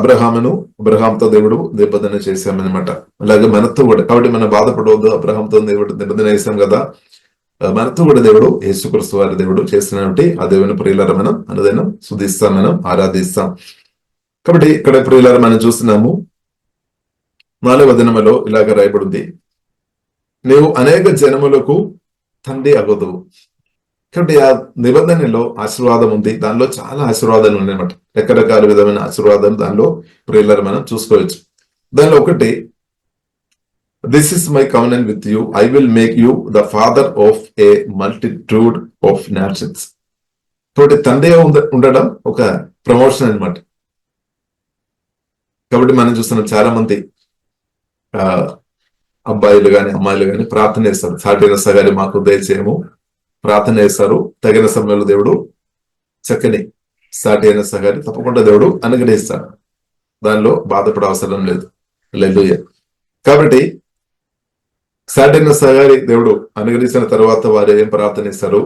అబ్రహాంతో దేవుడు నిబంధన చేశామన్నమాట. అలాగే మనతో కూడా. కాబట్టి మనం బాధపడవద్దు. అబ్రహాంతో దేవుడు నిబంధన చేశాం కదా, మనతో కూడా దేవుడు యేసుక్రీస్తు వారి దేవుడు చేసినటువంటి ఆ దేవుని ప్రియులారా మనం అనుదినం స్తుతిస్తాం, మనం ఆరాధిస్తాం. కాబట్టి ఇక్కడ ప్రియులారా మనం చూస్తున్నాము 4వ వచనములో ఇలాగ రాయబడింది, నీవు అనేక జనములకు తండ్రి అగుదువు. కాబట్టి ఆ నిబంధనలో ఆశీర్వాదం ఉంది. దానిలో చాలా ఆశీర్వాదాలు ఉన్నాయన్నమాట. రకరకాల విధమైన ఆశీర్వాదాలు దానిలో ప్రియులారా మనం చూసుకోవచ్చు. దానిలో ఒకటి, this is my covenant with you, I will make you the father of A multitude of nations. కాబట్టి తండ్రి ఉండడం ఒక ప్రమోషన్ అన్నమాట. కాబట్టి మనం చూస్తున్నాం చాలా మంది అబ్బాయిలు గాని అమ్మాయిలు గాని ప్రార్థన చేస్తారు, సాటిన సగారి మాకు దయచేయము ప్రార్థన చేస్తారు. తగిన సమయంలో దేవుడు చక్కని సాటి అయిన సగారి తప్పకుండా దేవుడు అనుగ్రహిస్తాడు. దానిలో బాధపడే అవసరం లేదు. హల్లెలూయా. కాబట్టి సాటిన సగారి దేవుడు అనుగ్రహించిన తర్వాత వారు ఏం ప్రార్థన చేస్తారు?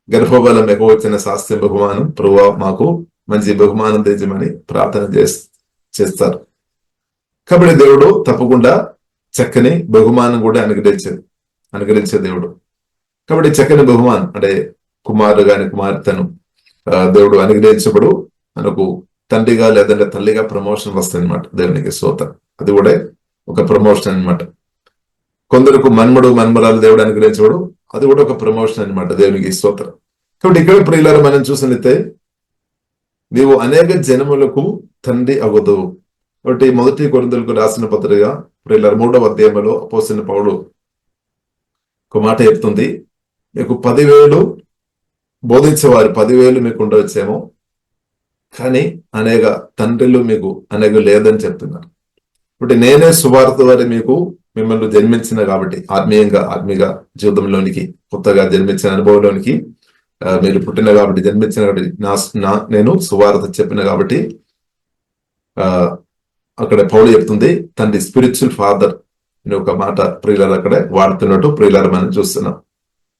గర్భఫలం ఎక్కువ వచ్చిన శాస్త్రీయ బహుమానం ప్రభువా మాకు మంచి బహుమానం తెచ్చమని ప్రార్థన చేస్తారు. కాబట్టి దేవుడు తప్పకుండా చక్కని బహుమానం కూడా అనుగ్రహించే దేవుడు. కాబట్టి చక్కని బహుమానం అంటే కుమారుడు గాని కుమార్తెను దేవుడు అనుగ్రహించబడు మనకు తండ్రిగా లేదంటే తల్లిగా ప్రమోషన్ వస్తుంది అనమాట. దేవునికి స్తోత్రం. అది కూడా ఒక ప్రమోషన్ అనమాట. కొందరికి మన్మరాలు దేవుడు అనుగ్రహించబడు, అది కూడా ఒక ప్రమోషన్ అనమాట. దేవునికి స్తోత్రం. కాబట్టి ఇక్కడ ప్రియులారా మనం చూసినట్లయితే నీవు అనేక జనములకు తండ్రి అగుదువు. కాబట్టి 1 కొరింథీయులకు రాసిన పత్రిక ప్రియులారా 3వ అధ్యాయంలో అపోస్తలుడైన పౌలు ఒక మాట చెప్తుంది, మీకు 10,000 బోధించేవారు 10,000 మీకు ఉండవచ్చేమో, కానీ అనేక తండ్రులు మీకు అనేక లేదని చెప్తున్నారు. కాబట్టి నేనే సువార్త వారి మిమ్మల్ని జన్మించిన కాబట్టి ఆత్మీయ జీవితంలోనికి కొత్తగా జన్మించిన అనుభవంలోనికి మీరు పుట్టిన కాబట్టి జన్మించిన కాబట్టి నేను సువార్త చెప్పిన కాబట్టి అక్కడ పౌలు చెప్తుంది తండ్రి స్పిరిచువల్ ఫాదర్ అని ఒక మాట ప్రియులారా అక్కడ వాడుతున్నట్టు ప్రియులారా మనం చూస్తున్నాం.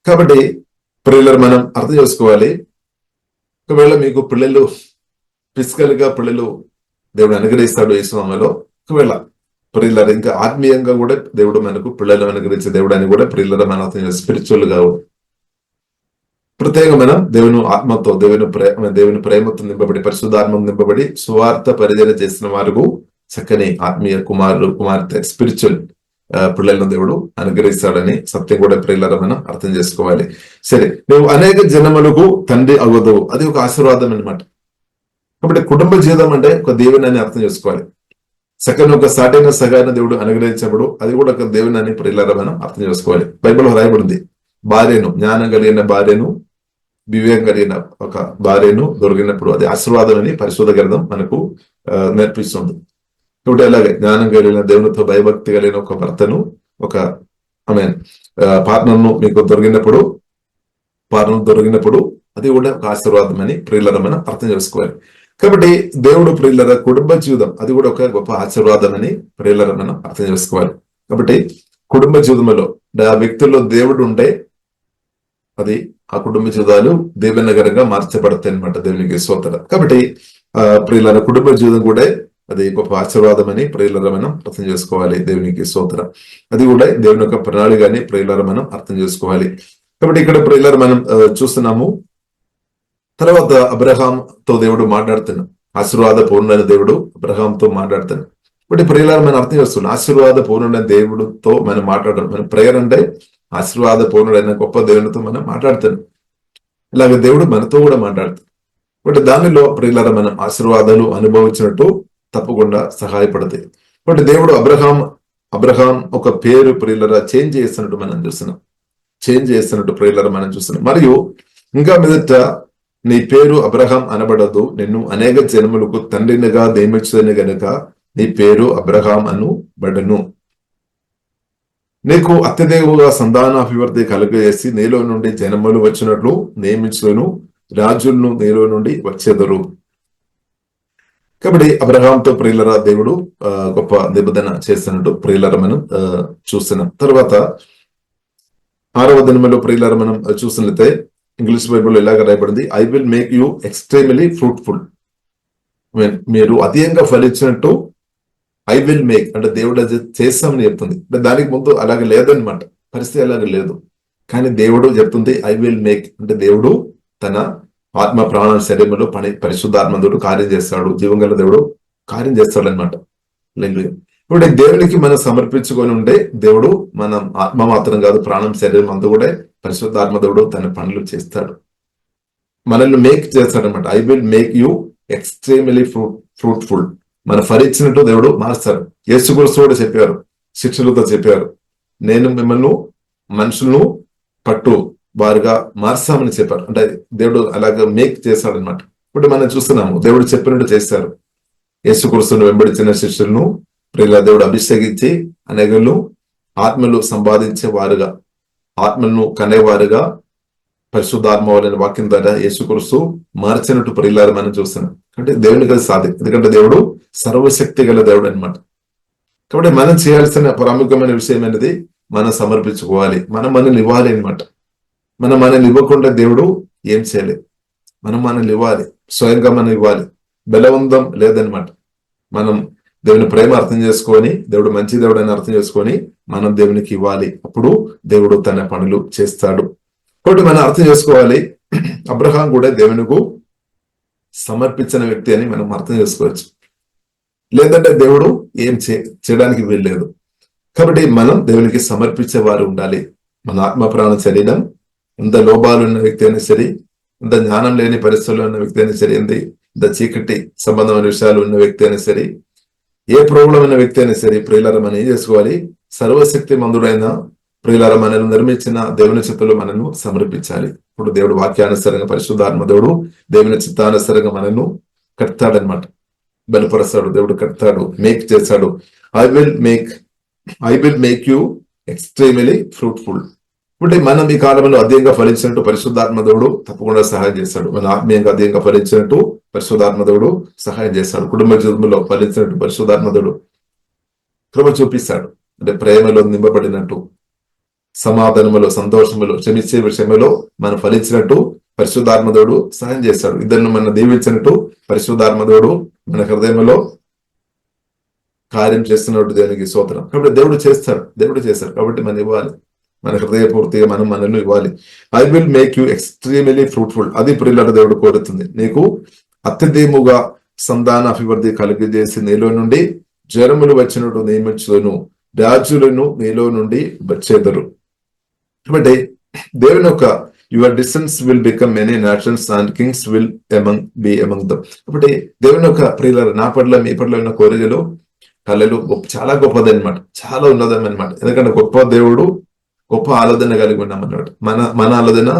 కాబట్టి ప్రియులారా మనం అర్థం చేసుకోవాలి, ఒకవేళ మీకు పిల్లలు ఫిజికల్ గా దేవుడు అనుగ్రహిస్తాడు ఈ సమయంలో, ఒకవేళ ప్రియులారా ఇంకా ఆత్మీయంగా కూడా దేవుడు మనకు పిల్లలు అనుగ్రహించే దేవుడు అని కూడా ప్రియులారా మన అర్థం స్పిరిచువల్ గా ప్రత్యేకమైన దేవుని ఆత్మతో దేవుని ప్రేమతో నింపబడి పరిశుద్ధాత్మతో నింపబడి సువార్త పరిచర్య చేసిన వారు చక్కని ఆత్మీయ కుమార్తె స్పిరిచువల్ పిల్లలను దేవుడు అనుగ్రహిస్తాడని సత్యం కూడా ప్రియులారా మనం అర్థం చేసుకోవాలి. సరే, నువ్వు అనేక జనములకు తండ్రి అవ్వదు, అది ఒక ఆశీర్వాదం అనమాట. కాబట్టి కుటుంబ జీవితం అంటే ఒక దేవుని అని అర్థం చేసుకోవాలి. చక్కని ఒక సాటైన సగాన్ని దేవుడు అనుగ్రహించినప్పుడు అది కూడా ఒక దేవుని అని ప్రియులారా మనం అర్థం చేసుకోవాలి. బైబిల్లో రాయబడింది, భార్యను జ్ఞానం కలిగిన భార్యను వివేకం కలిగిన ఒక భార్యను దొరికినప్పుడు అది ఆశీర్వాదం అని పరిశుద్ధ గ్రంథం మనకు నేర్పిస్తుంది. కాబట్టి అలాగే జ్ఞానం కలిగిన దేవునితో భయభక్తి కలిగిన ఒక భర్తను ఒక పార్ట్నర్ను మీకు దొరికినప్పుడు అది కూడా ఒక ఆశీర్వాదం అని ప్రియులారా మనం అర్థం చేసుకోవాలి. కాబట్టి దేవుడు ప్రియులారా కుటుంబ జీవితం అది కూడా ఒక గొప్ప ఆశీర్వాదం అని ప్రియులారా మనం అర్థం చేసుకోవాలి. కాబట్టి కుటుంబ జీవితంలో ఆ వ్యక్తుల్లో దేవుడు ఉంటే అది ఆ కుటుంబ జీవితాలు దీవెనకరంగా మార్చబడతాయి అనమాట. దేవునికి స్తోత్రం. కాబట్టి ప్రియులారా కుటుంబ జీవితం కూడా అది గొప్ప ఆశీర్వాదం అని ప్రియులారా మనం అర్థం చేసుకోవాలి. దేవునికి స్తోత్రం. అది కూడా దేవుని యొక్క ప్రణాళిక అని ప్రియులారా మనం అర్థం చేసుకోవాలి. కాబట్టి ఇక్కడ ప్రియులారా మనం చూస్తున్నాము. తర్వాత అబ్రహాంతో దేవుడు మాట్లాడుతున్నాడు. ఆశీర్వాద పూర్ణుడైన దేవుడు అబ్రహాంతో మాట్లాడుతున్నాడు. ఇప్పుడు ప్రియులారా మనం అర్థం చేస్తున్నాం, ఆశీర్వాద పూర్ణుడైన దేవుడితో మనం మాట్లాడడం. మన ప్రేయర్ అంటే ఆశీర్వాద పూర్ణుడైన గొప్ప దేవునితో మనం మాట్లాడుతున్నాం. ఇలాగ దేవుడు మనతో కూడా మాట్లాడుతాడు. బట్ దానిలో ప్రియులారా మనం ఆశీర్వాదాలు అనుభవించినట్టు తప్పకుండా సహాయపడతాయి. బట్ దేవుడు అబ్రహాం ఒక పేరు ప్రియులారా చేంజ్ చేస్తున్నట్టు మనం చూస్తున్నాం. చేంజ్ చేస్తున్నట్టు ప్రియులారా మనం చూస్తున్నాం. మరియు ఇంకా మీదట నీ పేరు అబ్రహాం అనబడదు, నిన్ను అనేక జన్మలకు తండ్రినిగా నియమించదని గనుక నీ పేరు అబ్రహాం అనబడను. నీకు అత్యధికముగా సంతానాభివృద్ధి కలుగజేసి నీలో నుండి జనములు వచ్చినట్లు నియమించును, రాజులను నీలో నుండి వచ్చేదరు. కాబట్టి అబ్రహాంతో ప్రియులరా దేవుడు గొప్ప నిబంధన చేస్తున్నట్టు ప్రియులర మనం చూస్తున్నాం. తర్వాత 6వ దినములో ప్రియులర మనం చూసినట్లయితే ఇంగ్లీష్ బైబిల్లో ఇలాగ రాయబడింది, I will make you extremely fruitful. మీరు అధికంగా ఫలించినట్టు ఐ విల్ మేక్ అంటే దేవుడు అది చేస్తామని చెప్తుంది. అంటే దానికి ముందు అలాగే లేదనమాట, పరిస్థితి అలాగే లేదు. కానీ దేవుడు చెప్తుంది ఐ విల్ మేక్ అంటే దేవుడు తన ఆత్మ ప్రాణ శరీరంలో పరిశుద్ధాత్మదుడు కార్యం చేస్తాడు, జీవంగల దేవుడు కార్యం చేస్తాడు అనమాట. ఇప్పుడు దేవునికి మనం సమర్పించుకొని ఉండే దేవుడు మనం ఆత్మ మాత్రం కాదు, ప్రాణం శరీరం అంతా కూడా పరిశుద్ధాత్మదుడు తన పనులు చేస్తాడు, మనల్ని మేక్ చేస్తాడు అనమాట. I will make you extremely fruitful. మన ఫలించినట్టు దేవుడు మారుస్తాడు. యేసుక్రీస్తు కూడా చెప్పారు, శిష్యులతో చెప్పారు, నేను మిమ్మల్ని మనుషులను పట్టు వారుగా మార్చామని చెప్పారు. అంటే దేవుడు అలాగ మేక్ చేశాడు అనమాట. ఇప్పుడు మనం చూస్తున్నాము దేవుడు చెప్పినట్టు చేశారు. యేసుక్రీస్తును వెంబడించిన శిష్యులను ప్రియుల దేవుడు అభిషేకించి అనేకలు ఆత్మలు సంపాదించే వారుగా, ఆత్మలను కనేవారుగా పరిశుద్ధాత్మ వారిని వాక్యం ద్వారా యేసుక్రీస్తు మార్చినట్టు ప్రియులారు మనం చూస్తున్నాం. అంటే దేవునికి అది సాధ్యం, ఎందుకంటే దేవుడు సర్వశక్తి గల దేవుడు అనమాట. కాబట్టి మనం చేయాల్సిన ప్రాముఖ్యమైన విషయం అనేది మనం సమర్పించుకోవాలి, మనల్ని ఇవ్వాలి అనమాట. మనల్ని ఇవ్వకుండా దేవుడు ఏం చేయలేదు. మనల్ని ఇవ్వాలి, స్వయంగా మనం ఇవ్వాలి. బలవంతం లేదనమాట. మనం దేవుని ప్రేమ అర్థం చేసుకొని, దేవుడు మంచి దేవుడు అని అర్థం చేసుకొని మనం దేవునికి ఇవ్వాలి. అప్పుడు దేవుడు తన పనులు చేస్తాడు. కాబట్టి మనం అర్థం చేసుకోవాలి, అబ్రహాం కూడా దేవునికి సమర్పించిన వ్యక్తి అని మనం అర్థం చేసుకోవచ్చు. లేదంటే దేవుడు ఏం చేయడానికి వీల్లేదు. కాబట్టి మనం దేవునికి సమర్పించే వారు ఉండాలి. మన ఆత్మ ప్రాణ శరీరం ఎంత లోపాలు ఉన్న వ్యక్తి అయినా సరే, ఎంత జ్ఞానం లేని పరిస్థితుల్లో ఉన్న వ్యక్తి అయినా సరే, ఎంత చీకటి సంబంధమైన విషయాలు ఉన్న వ్యక్తి అయినా సరే, ఏ ప్రాబ్లం ఉన్న వ్యక్తి అయినా సరే, ప్రియులారా మనం ఏం చేసుకోవాలి, సర్వశక్తి మందుడైన ప్రియులారా మనల్ని నిర్మించిన దేవుని చిత్తంలో మనను సమర్పించాలి. ఇప్పుడు దేవుడు వాక్యానుసారంగా పరిశుద్ధాత్మ దేవుడు దేవుని చిత్తానుసారంగా మనను కడతాడనమాట, బలపరుస్తాడు, దేవుడు కడతాడు, మేక్ చేస్తాడు. I will make you extremely fruitful. అంటే మనం ఈ కాలంలో అధికంగా ఫలించినట్టు పరిశుద్ధాత్మ దేవుడు తప్పకుండా సహాయం చేస్తాడు. మన ఆత్మీయంగా అధికంగా ఫలించినట్టు పరిశుద్ధాత్మ దేవుడు సహాయం చేస్తాడు. కుటుంబ జీవితంలో ఫలించినట్టు పరిశుద్ధాత్మ దేవుడు కృప చూపిస్తాడు. అంటే ప్రేమలో నింపబడినట్టు, సమాధానములో, సంతోషములో, క్షమించే విషయంలో మనం ఫలించినట్టు పరిశుద్ధాత్మ దేవుడు సహాయం చేస్తాడు. ఇద్దరిని మనం దీవించినట్టు పరిశుద్ధాత్మ దేవుడు మన హృదయంలో కార్యం చేస్తున్నట్టు దేవునికి స్తోత్రం. కాబట్టి దేవుడు చేస్తాడు. కాబట్టి మనం ఇవ్వాలి, మన హృదయపూర్తిగా మనల్ని ఇవ్వాలి. I will make you extremely fruitful. అది ప్రియులార దేవుడు కోరుతుంది. నీకు అత్యధికముగా సంతాన అభివృద్ధి కలిగజేసి నీలో నుండి జ్వరములు వచ్చినట్టు నియమించును, రాజులను నీలో నుండి వచ్చేదరు. కాబట్టి దేవుని యొక్క your descendants will become many nations and kings will be among them. కాబట్టి దేవుని యొక్క ప్రియులార నా పట్ల మీ పట్ల ఉన్న కోరికలు కళలు చాలా గొప్పది అనమాట, చాలా ఉన్నదం అనమాట. ఎందుకంటే గొప్ప దేవుడు గొప్ప ఆలోచన కలిగి ఉన్నామన్నమాట. మన ఆలోచన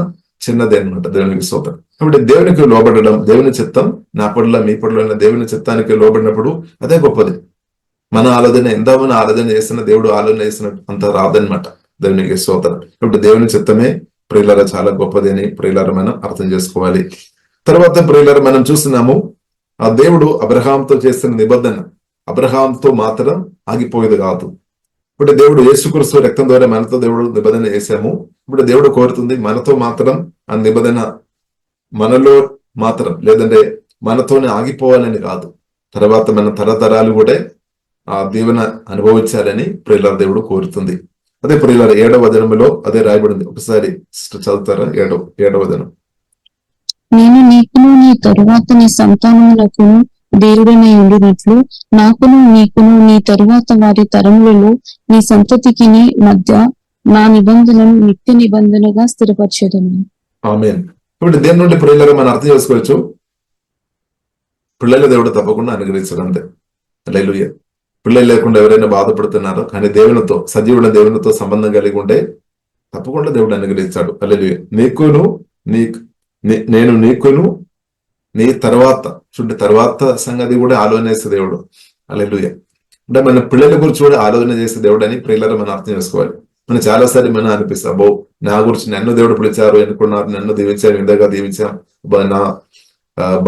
చిన్నదే అనమాట. దేవునికి స్తోత్రం. కాబట్టి దేవునికి లోబడడం, దేవుని చిత్తం నా పట్ల మీ పట్ల దేవుని చిత్తానికి లోబడినప్పుడు అదే గొప్పది. మన ఆలోచన ఎంత మన ఆలోచన చేస్తున్న దేవుడు ఆలోచన చేస్తున్నట్టు అంత రాదనమాట. దేవునికి స్తోత్రం. కాబట్టి దేవుని చిత్తమే ప్రియులార చాలా గొప్పది అని ప్రియులార మనం అర్థం చేసుకోవాలి. తర్వాత ప్రియులార మనం చూస్తున్నాము, ఆ దేవుడు అబ్రహాంతో చేస్తున్న నిబంధన అబ్రహాంతో మాత్రం ఆగిపోయేది కాదు. ఇప్పుడు దేవుడు యేసుక్రీస్తు రక్తం ద్వారా మనతో దేవుడు నిబంధన చేశాము. ఇప్పుడు దేవుడు కోరుతుంది మనతో మాత్రం ఆ నిబంధన మనలో మాత్రం, లేదంటే మనతోనే ఆగిపోవాలని కాదు, తర్వాత మన తరతరాలు కూడా ఆ దీవెన అనుభవించాలని ప్రియులార దేవుడు కోరుతుంది. అదే ప్రియులారా 7వ వచనములో అదే రాయబడింది. ఒకసారి చదువుతారా? 7వ వచనం. నేను నీకును నీ తరువాత నీ సంతానమునకును దేవుడనై ఉండినట్లు నాకును నీకును నీ తరువాత వారి తరములలో నీ సంతతికి మధ్య నా నిబంధనను నిత్య నిబంధనగా స్థిరపరచెదను. ఆమేన్. ఇప్పుడు దేని నుండి ప్రియులారా మనం అర్థం చేసుకోవచ్చు, పిల్లల దేవుడు తప్పకుండా అనుగ్రహించడం అంతే. హల్లెలూయా. పిల్లలు లేకుండా ఎవరైనా బాధపడుతున్నారో కానీ దేవునితో, సజీవుల దేవునితో సంబంధం కలిగి ఉంటే తప్పకుండా దేవుడు అనుగ్రహించాడు. హల్లెలూయా. నేను నీకును నీ తర్వాత చూడండి, తర్వాత సంగతి కూడా ఆలోచన చేసే దేవుడు. హల్లెలూయా. అంటే మన పిల్లల గురించి కూడా ఆలోచన చేసే దేవుడు అని ప్రియులారా మనం అర్థం చేసుకోవాలి. మనం చాలాసార్లు మనం అనిపిస్తాం, అబ్బో నా గురించి నన్ను దేవుడు పిలిచారు, ఎన్నుకున్నారు, నన్ను దీవించారు, ఇంతగా దీవించాం, నా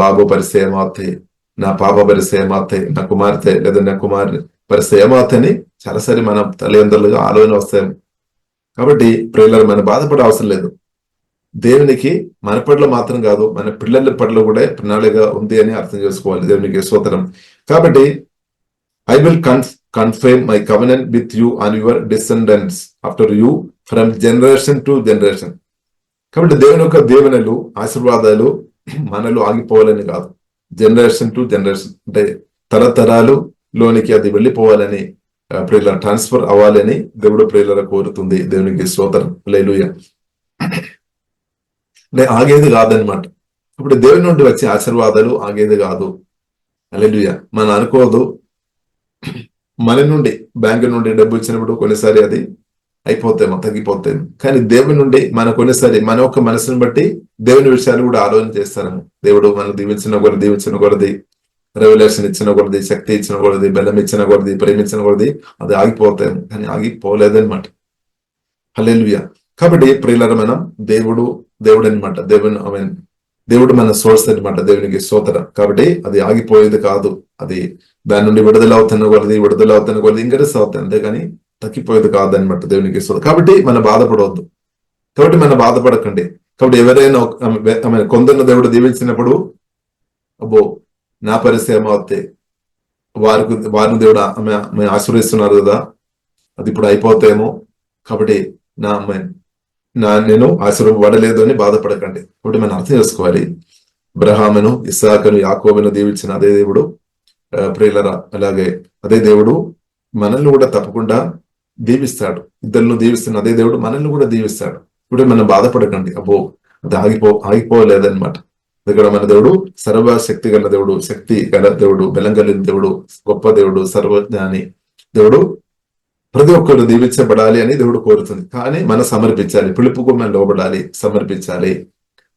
బాబు పరిస్థితి ఏమవుతాయి, నా పాప పరిస్థితి ఏమవుతాయి, నా కుమార్తె లేదా నా కుమారుని పరిస్థితి ఏమవుతాయని చాలాసారి మనం తల్లిదండ్రులుగా ఆలోచన వస్తాయి. కాబట్టి ప్రియులారా మనం బాధపడే అవసరం లేదు. దేవునికి మన పట్ల మాత్రం కాదు, మన పిల్లల పట్ల కూడా ప్రణాళిక ఉంది అని అర్థం చేసుకోవాలి. దేవునికి స్తోత్రం. కాబట్టి I will confirm my covenant with you and your descendants after you from generation to generation. కాబట్టి దేవుని యొక్క దీవెనలు, ఆశీర్వాదాలు మనలో ఆగిపోవాలని కాదు, జనరేషన్ టు జనరేషన్ అంటే తరతరాలు లోనికి అది వెళ్ళిపోవాలని, ప్రియుల ట్రాన్స్ఫర్ అవ్వాలని దేవుడు ప్రియుల కోరుతుంది. దేవునికి స్తోత్రం. హల్లెలూయా. అంటే ఆగేది కాదనమాట. ఇప్పుడు దేవుని నుండి వచ్చే ఆశీర్వాదాలు ఆగేది కాదు. హల్లెలూయా. మనం అనుకోదు, మన నుండి బ్యాంకు నుండి డబ్బు ఇచ్చినప్పుడు కొన్నిసారి అది అయిపోతేమో తగ్గిపోతేమో, కానీ దేవుని నుండి మన కొన్నిసారి మన యొక్క మనసును బట్టి దేవుని విషయాలు కూడా ఆలోచన చేస్తాము. దేవుడు మనం దీవించిన కొలది రెవల్యూషన్ ఇచ్చిన కొలది, శక్తి ఇచ్చిన కొలది, బెల్లం ఇచ్చిన కొలది, ప్రేమించిన కొలది అది ఆగిపోతాము, కానీ ఆగిపోలేదన్నమాట. హల్లెలూయా. కాబట్టి ప్రియులారా మనం దేవుడు అనమాట. దేవుడు మన సోర్స్ అనమాట. దేవునికి స్తోత్రం. కాబట్టి అది ఆగిపోయేది కాదు. అది దాని నుండి విడుదలవుతున్న కొలది ఇంకరీస్ అవుతాయి, అంతేగాని తగ్గిపోయేది కాదనమాట. దేవునికి స్తోత్రం. కాబట్టి మనం బాధపడవద్దు. కాబట్టి మనం బాధపడకండి. కాబట్టి ఎవరైనా కొందరిని దేవుడు దీవించినప్పుడు అబ్బో నా పరిస్థితి ఏమవుతాయి, వారిని దేవుడు ఆశీర్వదిస్తున్నారు కదా, అది ఇప్పుడు అయిపోతేమో, కాబట్టి నేను ఆశీర్వపడలేదు అని బాధపడకండి. కాబట్టి మనం అర్థం చేసుకోవాలి, అబ్రహామును, ఇస్సాకును, యాకోబును దీవించిన అదే దేవుడు ప్రియులరా, అలాగే అదే దేవుడు మనల్ని కూడా తప్పకుండా దీవిస్తాడు. ఇద్దరిని దీవిస్తున్న అదే దేవుడు మనల్ని కూడా దీవిస్తాడు. ఇప్పుడు మనం బాధపడకండి, అబ్బో అది ఆగిపోలేదన్నమాట. ఇక్కడ మన దేవుడు సర్వశక్తి గల దేవుడు, శక్తి గల దేవుడు, బలం కలిగిన దేవుడు, గొప్ప దేవుడు, సర్వజ్ఞాని దేవుడు. ప్రతి ఒక్కరు దీవించబడాలి అని దేవుడు కోరుతుంది. కానీ మనం సమర్పించాలి, పిలుపుకు మనం లోబడాలి, సమర్పించాలి.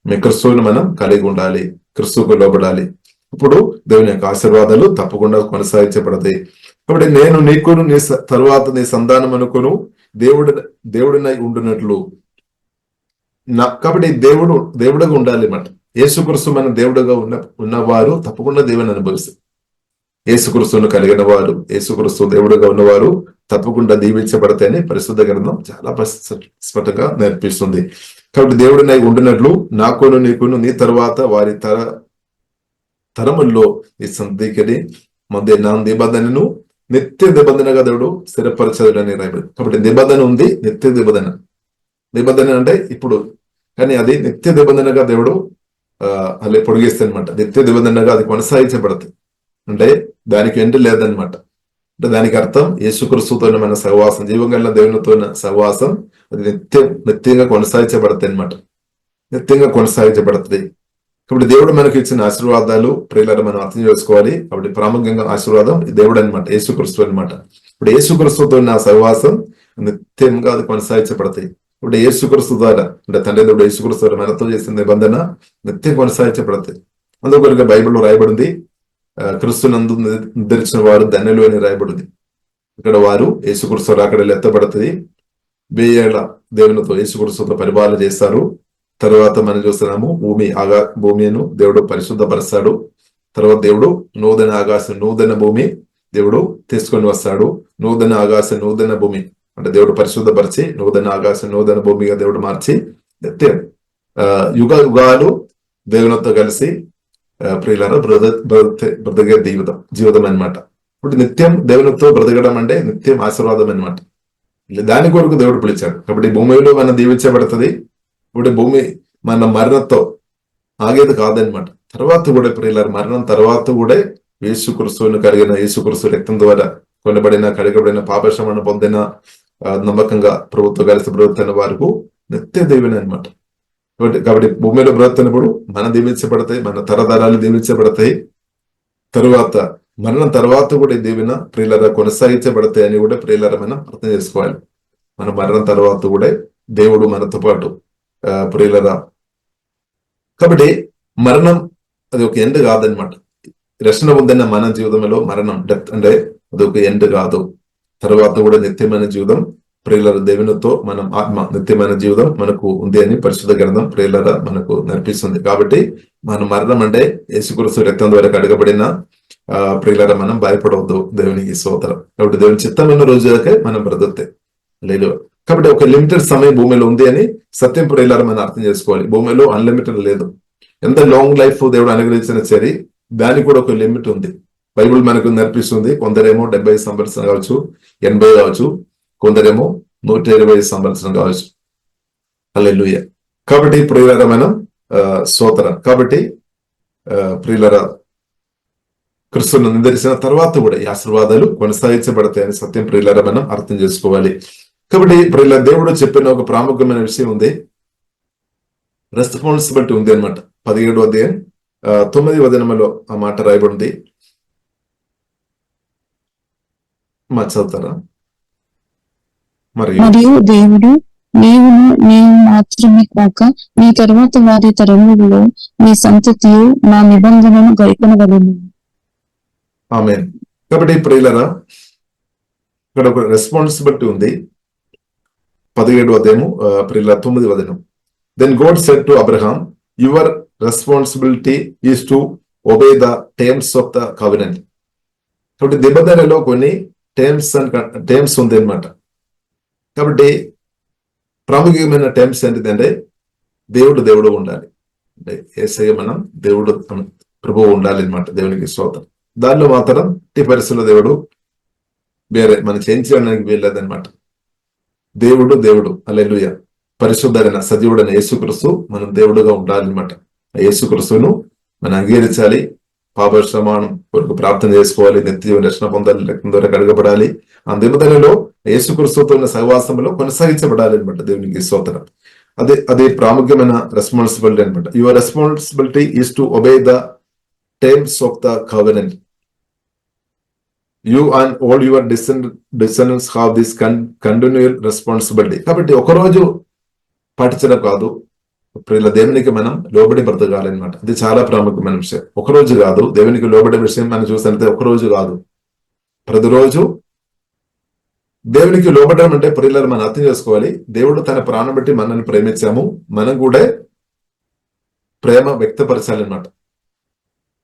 క్రిస్తువుని మనం కలిగి ఉండాలి, క్రిస్తువుకు లోబడాలి. ఇప్పుడు దేవుని యొక్క ఆశీర్వాదాలు తప్పకుండా కొనసాగించబడతాయి. కాబట్టి నేను నీకును నీ తరువాత నీ సంతానం అనుకును దేవుడినై ఉండునట్లు కాబట్టి దేవుడుగా ఉండాలి అన్నమాట. యేసుక్రీస్తు మన దేవుడుగా ఉన్నవారు తప్పకుండా దేవుని అనుభవిస్తారు. యేసుక్రీస్తును కలిగిన వారు, యేసుక్రీస్తు దేవుడుగా ఉన్నవారు తప్పకుండా దీవించబడతాయని పరిశుద్ధ గ్రంథం చాలా స్పష్టంగా నేర్పిస్తుంది. కాబట్టి దేవుడినై ఉండినట్లు నాకును నీకును నీ తరువాత వారి తరముల్లో ఈ సంధికి మధ్య నా నిబంధనను నిత్య నిబంధనగా దేవుడు స్థిరపరచదని రాయబడింది. కాబట్టి నిబంధన ఉంది, నిత్య నిబంధన అంటే ఇప్పుడు, కానీ అది నిత్య నిబంధనగా దేవుడు అలా పొడిగిస్తుంది అనమాట. నిత్య నిబంధనగా అది కొనసాగించబడుతుంది. అంటే దానికి ఎండ్ లేదనమాట. అంటే దానికి అర్థం యేసుక్రీస్తుతో మన సహవాసం, జీవంగల దేవునితో సహవాసం అది నిత్యంగా కొనసాగించబడుతుంది అనమాట. నిత్యంగా కొనసాగించబడుతుంది. కాబట్టి దేవుడు మనకి ఇచ్చిన ఆశీర్వాదాలు ప్రియులారా మనం అర్థం చేసుకోవాలి. కాబట్టి ప్రాముఖ్యంగా ఆశీర్వాదం దేవుడు అనమాట, యేసుక్రీస్తు అనమాట. ఇప్పుడు యేసుక్రీస్తుతో నా సహవాసం నిత్యంగా అది కొనసాగించబడతాయి. ఇప్పుడు యేసుక్రీస్తు ద్వారా అంటే తండ్రి దేవుడు యేసుక్రీస్తు ద్వారా మనతో చేసిన నిబంధన నిత్యం కొనసాగించబడతాయి. అందుకొరకు బైబిల్లో రాయబడింది, క్రీస్తునందు నిద్రించిన వారు ధన్యులు అని రాయబడింది. ఇక్కడ వారు యేసుక్రీస్తు అక్కడ ఎత్తబడుతుంది. 1000 ఏళ్ల దేవునితో యేసుక్రీస్తుతో పరిపాలన చేస్తారు. తర్వాత మనం చూస్తున్నాము భూమిను దేవుడు పరిశుద్ధపరుస్తాడు. తర్వాత దేవుడు నూతన ఆకాశం, నూతన భూమి దేవుడు తీసుకొని వస్తాడు. నూతన ఆకాశం, నూతన భూమి అంటే దేవుడు పరిశుద్ధపరిచి నూతన ఆకాశం, నూతన భూమిగా దేవుడు మార్చి నిత్యం యుగాలు దేవునితో కలిసి ప్రియులారా బ్రతికే జీవితం అనమాట. ఇప్పుడు నిత్యం దేవునితో బ్రతకడం అంటే నిత్యం ఆశీర్వాదం అనమాట. దాని కొరకు దేవుడు పిలిచాడు. కాబట్టి భూమిలో మనం దీవించబడుతుంది. ఇప్పుడు భూమి మన మరణంతో ఆగేది కాదనమాట. తర్వాత కూడా ప్రియులారా, మరణం తర్వాత కూడా యేసుక్రీస్తువును కలిగిన యేసుక్రీస్తు రక్తం ద్వారా కొనబడిన కడగబడిన పాపక్షమాపణ పొందిన నమ్మకంగా ప్రభుత్వ కలిసి బ్రతుకుతున్న వారికి నిత్య దీవెన అనమాట. కాబట్టి భూమిలో బ్రతుకుతున్నప్పుడు మనం దీవించబడతాయి, మన తరతరాలు దీవించబడతాయి. తరువాత మరణం తర్వాత కూడా ఈ దీవెన ప్రియులారా కొనసాగించబడతాయి అని కూడా ప్రియులారా మనం అర్థం చేసుకోవాలి. మన మరణం తర్వాత కూడా దేవుడు మనతో పాటు ప్రియులారా. కాబట్టి మరణం అది ఒక ఎండ్ కాదనమాట. రక్షణ పొందిన మన జీవితంలో మరణం డెత్ అంటే అది ఒక ఎండ్ కాదు. తర్వాత కూడా నిత్యమైన జీవితం ప్రియులారా దేవునితో మనం ఆత్మ నిత్యమైన జీవితం మనకు ఉంది అని పరిశుద్ధ గ్రంథం ప్రియులారా మనకు నేర్పిస్తుంది. కాబట్టి మన మరణం అంటే యేసుక్రీస్తు రక్తం ద్వారా కడగబడిన ప్రియులారా మనం భయపడవద్దు. దేవునికి స్తోత్రం. కాబట్టి దేవుని చిత్తమైన రోజులకే మనం బ్రతుకుతాయి లేదు. కాబట్టి ఒక లిమిటెడ్ సమయం భూమిలో ఉంది అని సత్యం ప్రియులారా మనం అర్థం చేసుకోవాలి. భూమిలో అన్లిమిటెడ్ లేదు. ఎంత లాంగ్ లైఫ్ దేవుడు అనుగ్రహించిన సరే దానికి కూడా ఒక లిమిట్ ఉంది. బైబుల్ మనకు నేర్పిస్తుంది. కొందరేమో 70 సంవత్సరం కావచ్చు, 80 కావచ్చు, కొందరేమో 120 సంవత్సరం కావచ్చు. హల్లెలూయా. కాబట్టి ప్రియులారా మనం స్తోత్రం. కాబట్టి ప్రియులారా క్రీస్తును నిందించిన తర్వాత కూడా ఈ ఆశీర్వాదాలు కొనసాగించబడతాయని సత్యం ప్రియులారా మనం అర్థం చేసుకోవాలి. కాబట్టి ప్రియులారా దేవుడు చెప్పిన ఒక ప్రాముఖ్యమైన విషయం ఉంది, రెస్పాన్సిబిలిటీ ఉంది అనమాట. 17వ అధ్యాయం 9వ వచనంలో ఆ మాట రాయబడింది. చదువుతారా? మరియు దేవుడు నీవు మాత్రమే కాక నీ తరువాత వారి తరములలో నీ సంతతియు నా నిబంధనను గైకొనవలెను. ఆమేన్. కాబట్టి ప్రియులారా ఇక్కడ ఒక రెస్పాన్సిబిలిటీ ఉంది. 17వ అధ్యాయము ప్రియులారా 9వ వచనం. Then God said to Abraham, your responsibility is to obey the terms of the covenant. కాబట్టి నిబంధనలో కొన్ని టర్మ్స్ ఉంది అనమాట. కాబట్టి ప్రాముఖ్యమైన టర్మ్స్ ఏంటిదంటే దేవుడు ఉండాలి. అంటే యేసయ్య మనం దేవుడు ప్రభువు ఉండాలి అనమాట. దేవునికి స్తోత్రం. దానిలో మాత్రం ఈ పరిస్థితుల్లో దేవుడు వేరే మనం చేయించడానికి వీల్లేదనమాట. దేవుడు హల్లెలూయా. పరిశుద్ధమైన సజీవుడైన యేసుక్రీస్తు మనం దేవుడుగా ఉండాలన్నమాట. యేసుక్రీస్తును మనం అంగీకరించాలి. పాపక్షమాపణ కొరకు ప్రార్థన చేసుకోవాలి. నిత్య రక్షణ పొందాలి. రక్తం ద్వారా కడగబడాలి. ఆ నిబంధనలో యేసుక్రీస్తుతో ఉన్న సహవాసంలో కొనసాగించబడాలి అనమాట. దేవునికి స్తోత్రం. అదే ప్రాముఖ్యమైన రెస్పాన్సిబిలిటీ అనమాట. Your responsibility is to obey the terms of the covenant. You and all your descendants have this continual responsibility. కాబట్టి ఒకరోజు పాటించడం కాదు ప్రియుల, దేవునికి మనం లోబడి బ్రతకాలన్నమాట. అది చాలా ప్రాముఖ్యమైన విషయం. ఒకరోజు కాదు దేవునికి లోబడే విషయం మనం చూసినట్లయితే ఒకరోజు కాదు, ప్రతిరోజు దేవునికి లోబడడం అంటే ప్రియులను మనం అర్థం చేసుకోవాలి. దేవుడు తన ప్రాణం బట్టి మనల్ని ప్రేమించాము, మనం కూడా ప్రేమ వ్యక్తపరచాలన్నమాట.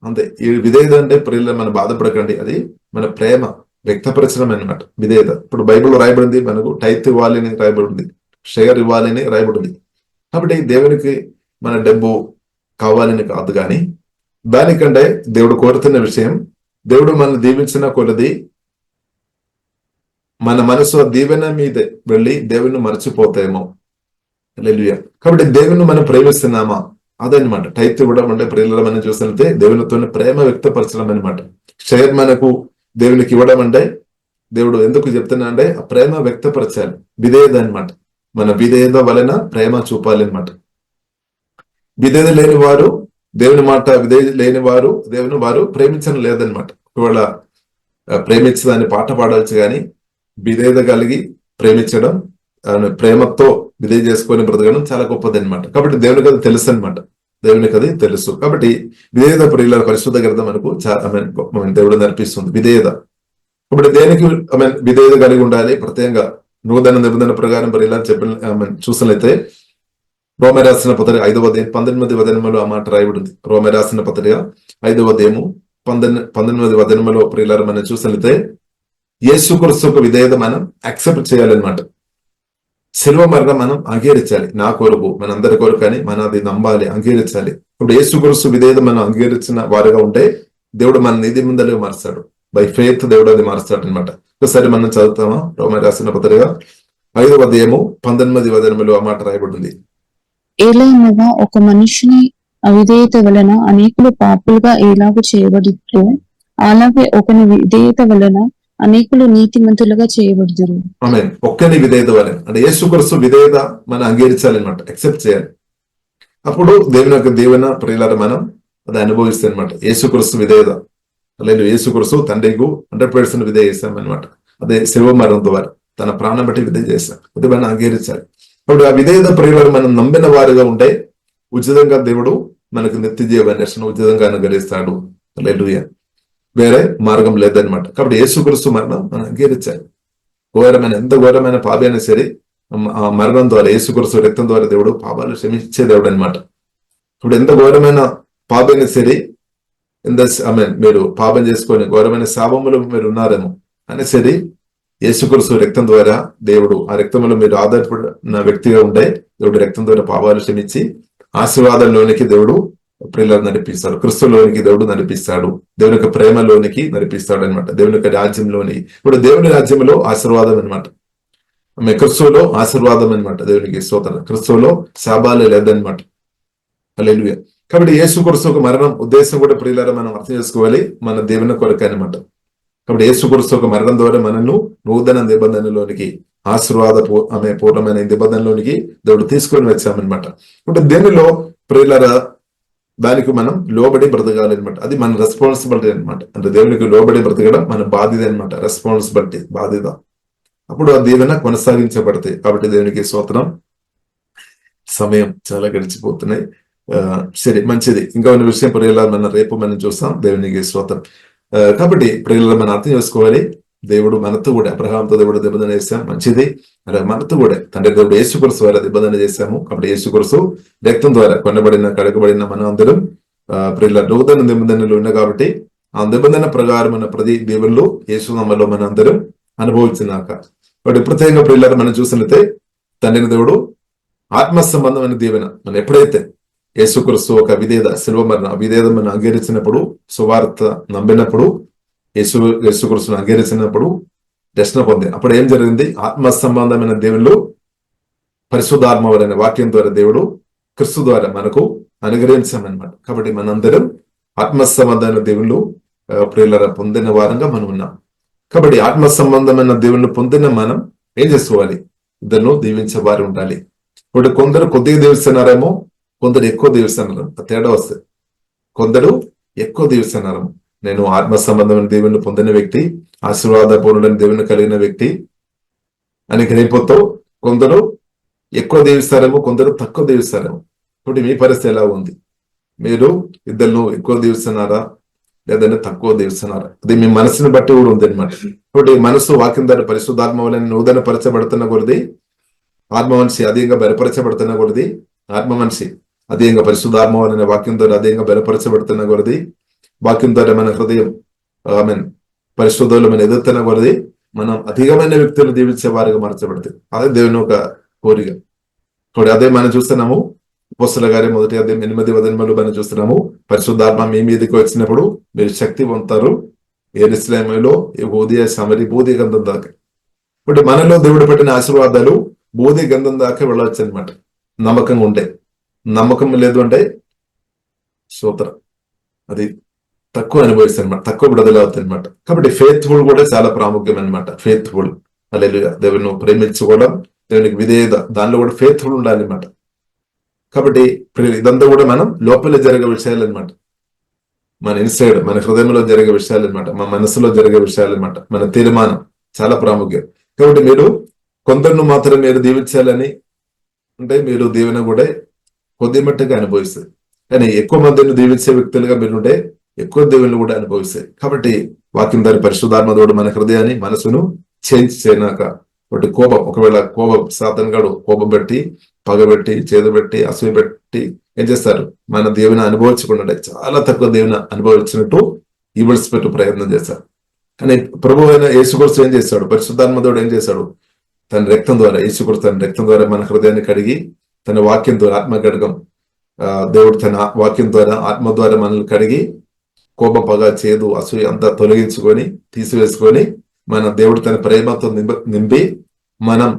అంతే. ఈ విధేయత అంటే ప్రియులను మనం బాధపడకండి, అది మన ప్రేమ వ్యక్తపరచడం అనమాట విధేయత. ఇప్పుడు బైబిల్లో రాయబడింది మనకు టైత్ ఇవ్వాలని రాయబడింది, షేర్ ఇవ్వాలని రాయబడింది. కాబట్టి దేవునికి మన డబ్బు కావాలని కాదు, కానీ దానికంటే దేవుడు కోరుతున్న విషయం, దేవుడు మనల్ని దీవించిన కొలది మన మనసు దీవెన మీద వెళ్ళి దేవుని మర్చిపోతాయేమో. హల్లెలూయా. కాబట్టి దేవుని మనం ప్రేమిస్తున్నామా అదనమాట. టైత్ ఇవ్వడం అంటే ప్రియుల మనం చూసినట్లయితే దేవునితో ప్రేమ వ్యక్తపరచడం అనమాట. షేర్ మనకు దేవునికి ఇవ్వడం అంటే దేవుడు ఎందుకు చెప్తున్నా అంటే ఆ ప్రేమ వ్యక్తపరచాలి, విధేయత అనమాట. మన విధేయత వలన ప్రేమ చూపాలి అనమాట. విధేయత లేని వారు దేవుని మాట, విధేయత లేని వారు దేవుని వారు ప్రేమించడం లేదనమాట. ఒకవేళ ప్రేమించదాన్ని పాట పాడవచ్చు, కానీ విధేయత కలిగి ప్రేమించడం, ప్రేమతో విధేయ చేసుకొని బ్రతకడం చాలా గొప్పది అనమాట. కాబట్టి దేవునికి అది తెలుసు అనమాట, దేవునికి అది తెలుసు. కాబట్టి విధేయత ప్రియుల పరిశుద్ధ గ్రంథం మనకు దేవుడు నేర్పిస్తుంది విధేయత. కాబట్టి దేనికి విధేయత కలిగి ఉండాలి ప్రత్యేకంగా నూతన నిబంధన ప్రకారం ప్రియుల చెప్పిన చూసినట్లయితే రోమే రాసిన పత్రిక 5వ అధ్యాయం 19వ వచనంలో ఆ మాట రాయబడింది. రోమే రాసిన పత్రిక 5వ అధ్యాయము 19వ వచనంలో ప్రియుల మనం చూసినట్లయితే యేసుక్రీస్తు యొక్క విధేయత మనం యాక్సెప్ట్ చేయాలన్నమాట. శిలువ మరణం మనం అంగీకరించాలి. నా కొరకు, మనందరి కొరకు అని మనం అది నమ్మాలి, అంగీకరించాలి. ఇప్పుడు యేసుక్రీస్తు విధేయత మనం అంగీకరించిన వారుగా ఉంటే దేవుడు మన నీతి ముందరే మారుస్తాడు. బై ఫెయిత్ దేవుడు అది మారుస్తాడు అనమాట. ఒకసారి మనం చదువుతామా రోమే రాసిన పత్రిక 5వ అధ్యాయము 19వ వచనములో ఆ మాట రాయబడింది. ఏలైనగా ఒక మనిషిని అవిధేయత వలన అనేకులు పాపులుగా ఎలాగూ చేయబడితే అలాగే ఒకని విధేయత వలన అనేకులు నీతిమంతులుగా చేయబడుదురు. ఆమేన్. ఒక్కని విధేయత వలన అంటే యేసుక్రీస్తు విధేయత మనం అంగీకరించాలన్నమాట, యాక్సెప్ట్ చేయాలి. అప్పుడు దేవుని యొక్క దీవెన ప్రియులారా మనం అది అనుభవిస్తాం అనమాట. యేసుక్రీస్తు విధేయత లేదు, యేసుక్రీస్తు తండ్రికి 100% విధేయ చేశాం అనమాట. అదే శివ మరణం ద్వారా తన ప్రాణం బట్టి విధేయ చేశాం. అది మనం అంగీకరించాలి. అప్పుడు ఆ విధేయత ప్రియులను మనం నమ్మిన వారిగా ఉంటే ఉచితంగా దేవుడు మనకు నిత్య జీవాన్ని ఉచితంగా అనుగ్రహిస్తాడు. హల్లెలూయా. వేరే మార్గం లేదనమాట. కాబట్టి యేసుక్రీస్తు మరణం మనం అంగీకరించాలి. ఘోరమైన ఎంత ఘోరమైన పాపైనా సరే ఆ మరణం ద్వారా యేసుక్రీస్తు రక్తం ద్వారా దేవుడు పాపాలు క్షమించే దేవుడు అనమాట. ఇప్పుడు ఎంత ఘోరమైన పాపైనా సరే మీరు పాపం చేసుకొని ఘోరమైన శాపములు మీరు ఉన్నారేమో అని సరే యేసుక్రీస్తు రక్తం ద్వారా దేవుడు ఆ రక్తంలో మీరు ఆధారపడిన వ్యక్తిగా ఉంటే దేవుడు రక్తం ద్వారా పాపాలు క్షమించి ఆశీర్వాదంలోనికి దేవుడు ప్రియులను నడిపిస్తాడు. క్రిస్తులోనికి దేవుడు నడిపిస్తాడు. దేవుని యొక్క ప్రేమలోనికి నడిపిస్తాడు అనమాట. దేవుని యొక్క రాజ్యంలోని ఇప్పుడు దేవుని రాజ్యంలో ఆశీర్వాదం అనమాట. క్రిస్తులో ఆశీర్వాదం అనమాట. దేవునికి స్తోత్రం. క్రిస్తులో శాపాలు లేదనమాట. హల్లెలూయా. కాబట్టి యేసుక్రీస్తు యొక్క మరణం ఉద్దేశం కూడా ప్రియులారా మనం అర్థం చేసుకోవాలి, మన దేవుని కొరకు అనమాట. కాబట్టి యేసుక్రీస్తు యొక్క మరణం ద్వారా మనల్ని నూతన నిబంధనలోనికి పూర్ణమైన నిబంధనలోనికి దేవుడు తీసుకొని వచ్చామన్నమాట. అంటే దేనిలో ప్రియులారా దానికి మనం లోబడి బ్రతకాలి అనమాట. అది మన రెస్పాన్సిబిలిటీ అనమాట. అంటే దేవునికి లోబడి బ్రతకడం మన బాధ్యత అనమాట. రెస్పాన్సిబిలిటీ, బాధ్యత. అప్పుడు ఆ దీవెన కొనసాగించబడతాయి. కాబట్టి దేవునికి స్తోత్రం. సమయం చాలా గడిచిపోతున్నాయి. సరే, మంచిది. ఇంకా ఉన్న విషయం ప్రియుల మన రేపు మనం చూస్తాం. దేవునికి స్తోత్రం. కాబట్టి ప్రియుల మనం అర్థం చేసుకోవాలి, దేవుడు మనతో కూడా అబ్రహాంతో దేవుడు నిబంధన చేశాం, మంచిది. అలాగే మనతో కూడా తండ్రి దేవుడు యేసుక్రీస్తు ద్వారా నిబంధన చేశాము. కాబట్టి యేసుక్రీస్తు రక్తం ద్వారా కొనబడిన కడగబడిన మనం అందరం ప్రియుల నూతన నిబంధనలు ఉన్నాయి. కాబట్టి ఆ నిబంధన ప్రకారం మన ప్రతి దేవుళ్ళు యేసునామములో మన అందరం అనుభవించినాక కాబట్టి ప్రత్యేకంగా ప్రియులారా మనం చూసినట్లయితే తండ్రిని దేవుడు ఆత్మ సంబంధమైన దీవెన మనం ఎప్పుడైతే యేసుక్రీస్తు ఒక విధేయత శిలువ మరణ విధేయత మనం అంగీకరించినప్పుడు, సువార్త నమ్మినప్పుడు, యేసుక్రీస్తును అంగీకరించినప్పుడు రక్షణ పొంది అప్పుడు ఏం జరిగింది? ఆత్మ సంబంధమైన దేవుళ్ళు పరిశుద్ధాత్మ వలన వాక్యం ద్వారా దేవుడు క్రీస్తు ద్వారా మనకు అనుగ్రహించామన్నమాట. కాబట్టి మనందరం ఆత్మ సంబంధమైన దేవుళ్ళు ప్రియులారా పొందిన వారంగా మనం ఉన్నాం. కాబట్టి ఆత్మ సంబంధమైన దేవుళ్ళు పొందిన మనం ఏం చేసుకోవాలి? ఇద్దరు దీవించే వారు ఉండాలి. ఇప్పుడు కొందరు కొద్దిగా దీవిస్తున్నారేమో, కొందరు ఎక్కువ దీవిస్తున్నారు. తేడా వస్తుంది. కొందరు ఎక్కువ దీవిస్తున్నారు. నేను ఆత్మ సంబంధమైన దేవుని పొందిన వ్యక్తి, ఆశీర్వాదపూర్ణుడైన దేవుని కలిగిన వ్యక్తి అని గ్రహింపుతో కొందరు ఎక్కువ దీవిస్తారేమో, కొందరు తక్కువ దీవిస్తారేమో. ఇప్పుడు మీ పరిస్థితి ఎలా ఉంది? మీరు ఇద్దరు ఎక్కువ దీవిస్తున్నారా లేదంటే తక్కువ దీవిస్తున్నారా? అది మీ మనసుని బట్టి కూడా ఉంది అనమాట. కాబట్టి మనసు వాక్యం ద్వారా పరిశుద్ధాత్మ వలన నూతన పరచబడుతున్న కొలది, ఆత్మ మనిషి అధికంగా బలపరచబడుతున్న కొలది, ఆత్మ మనిషి అధికంగా పరిశుద్ధాత్మ వలన వాక్యం ద్వారా అధికంగా బలపరచబడుతున్న కొలది, వాక్యం ద్వారా మన హృదయం పరిశుద్ధులు మన ఎదుగుతున్న కొలది మనం అధికమైన వ్యక్తులు దీవించే వారిగా మార్చబడుతుంది. అదే దేవుని ఒక కోరిక. ఇప్పుడు అదే మనం చూస్తున్నాము అపోస్తలుల కార్యం 1వ అధ్యాయం 8వ వచనంలో మనం చూస్తున్నాము, పరిశుద్ధాత్మ మీ మీదకి వచ్చినప్పుడు మీరు శక్తి పొందుతారు, యెరూషలేములో యూదయ సమరయ బూది గంధం దాకా. ఇప్పుడు మనలో దేవుడు పెట్టిన ఆశీర్వాదాలు బూది గంధం దాకా వెళ్ళవచ్చు అనమాట. నమ్మకంగా ఉంటే. నమ్మకం లేదు అంటే స్తోత్రం, అది తక్కువ అనుభవిస్తుంది అనమాట, తక్కువ విడుదల అవుతుంది అనమాట. కాబట్టి ఫెయిత్ఫుల్ కూడా చాలా ప్రాముఖ్యం అనమాట. ఫెయిత్ఫుల్, హల్లెలూయా. దేవుని ప్రేమించుకోవడం, దేవునికి విధేయత, దానిలో కూడా ఫెయిత్ఫుల్ ఉండాలి అనమాట. కాబట్టి ఇదంతా కూడా మనం లోపల జరిగే విషయాలు అనమాట. మన ఇన్సైడ్, మన హృదయంలో జరిగే విషయాలు అనమాట, మన మనసులో జరిగే విషయాలు అనమాట. మన తీర్మానం చాలా ప్రాముఖ్యం. కాబట్టి మీరు కొందరిని మాత్రం మీరు దీవించాలని అంటే మీరు దీవెన కూడా కొద్ది మట్టుగా అనుభవిస్తుంది. కానీ ఎక్కువ మందిని దీవించే వ్యక్తులుగా మీరుంటే ఎక్కువ దీవెనలు కూడా అనుభవిస్తాయి. కాబట్టి వాక్యం దాని పరిశుద్ధాత్మ దేవుడు మన హృదయాన్ని మనసును చేంజ్ చేయనాక ఒకటి కోపం, ఒకవేళ కోపం సాతాను గాడు కోపం పెట్టి, పగబెట్టి, చేదుబెట్టి, అసూయ పెట్టి ఏం చేస్తారు? మన దేవుని అనుభవించకుండా చాలా తక్కువ దేవుని అనుభవించినట్టు విడిచిపెట్టు ప్రయత్నం చేస్తారు. కానీ ప్రభు అయిన యేసుక్రీస్తు ఏం చేశాడు? పరిశుద్ధాత్మ దేవుడు ఏం చేశాడు? తన రక్తం ద్వారా, యేసుక్రీస్తు తన రక్తం ద్వారా మన హృదయాన్ని కడిగి, తన వాక్యం ద్వారా ఆత్మ కడగం దేవుడు తన వాక్యం ద్వారా ఆత్మ ద్వారా మనల్ని కడిగి కోప, పగ, చేదు, అసూయ అంతా తొలగించుకొని తీసివేసుకొని మన దేవుడు తన ప్రేమతో నింపి మనం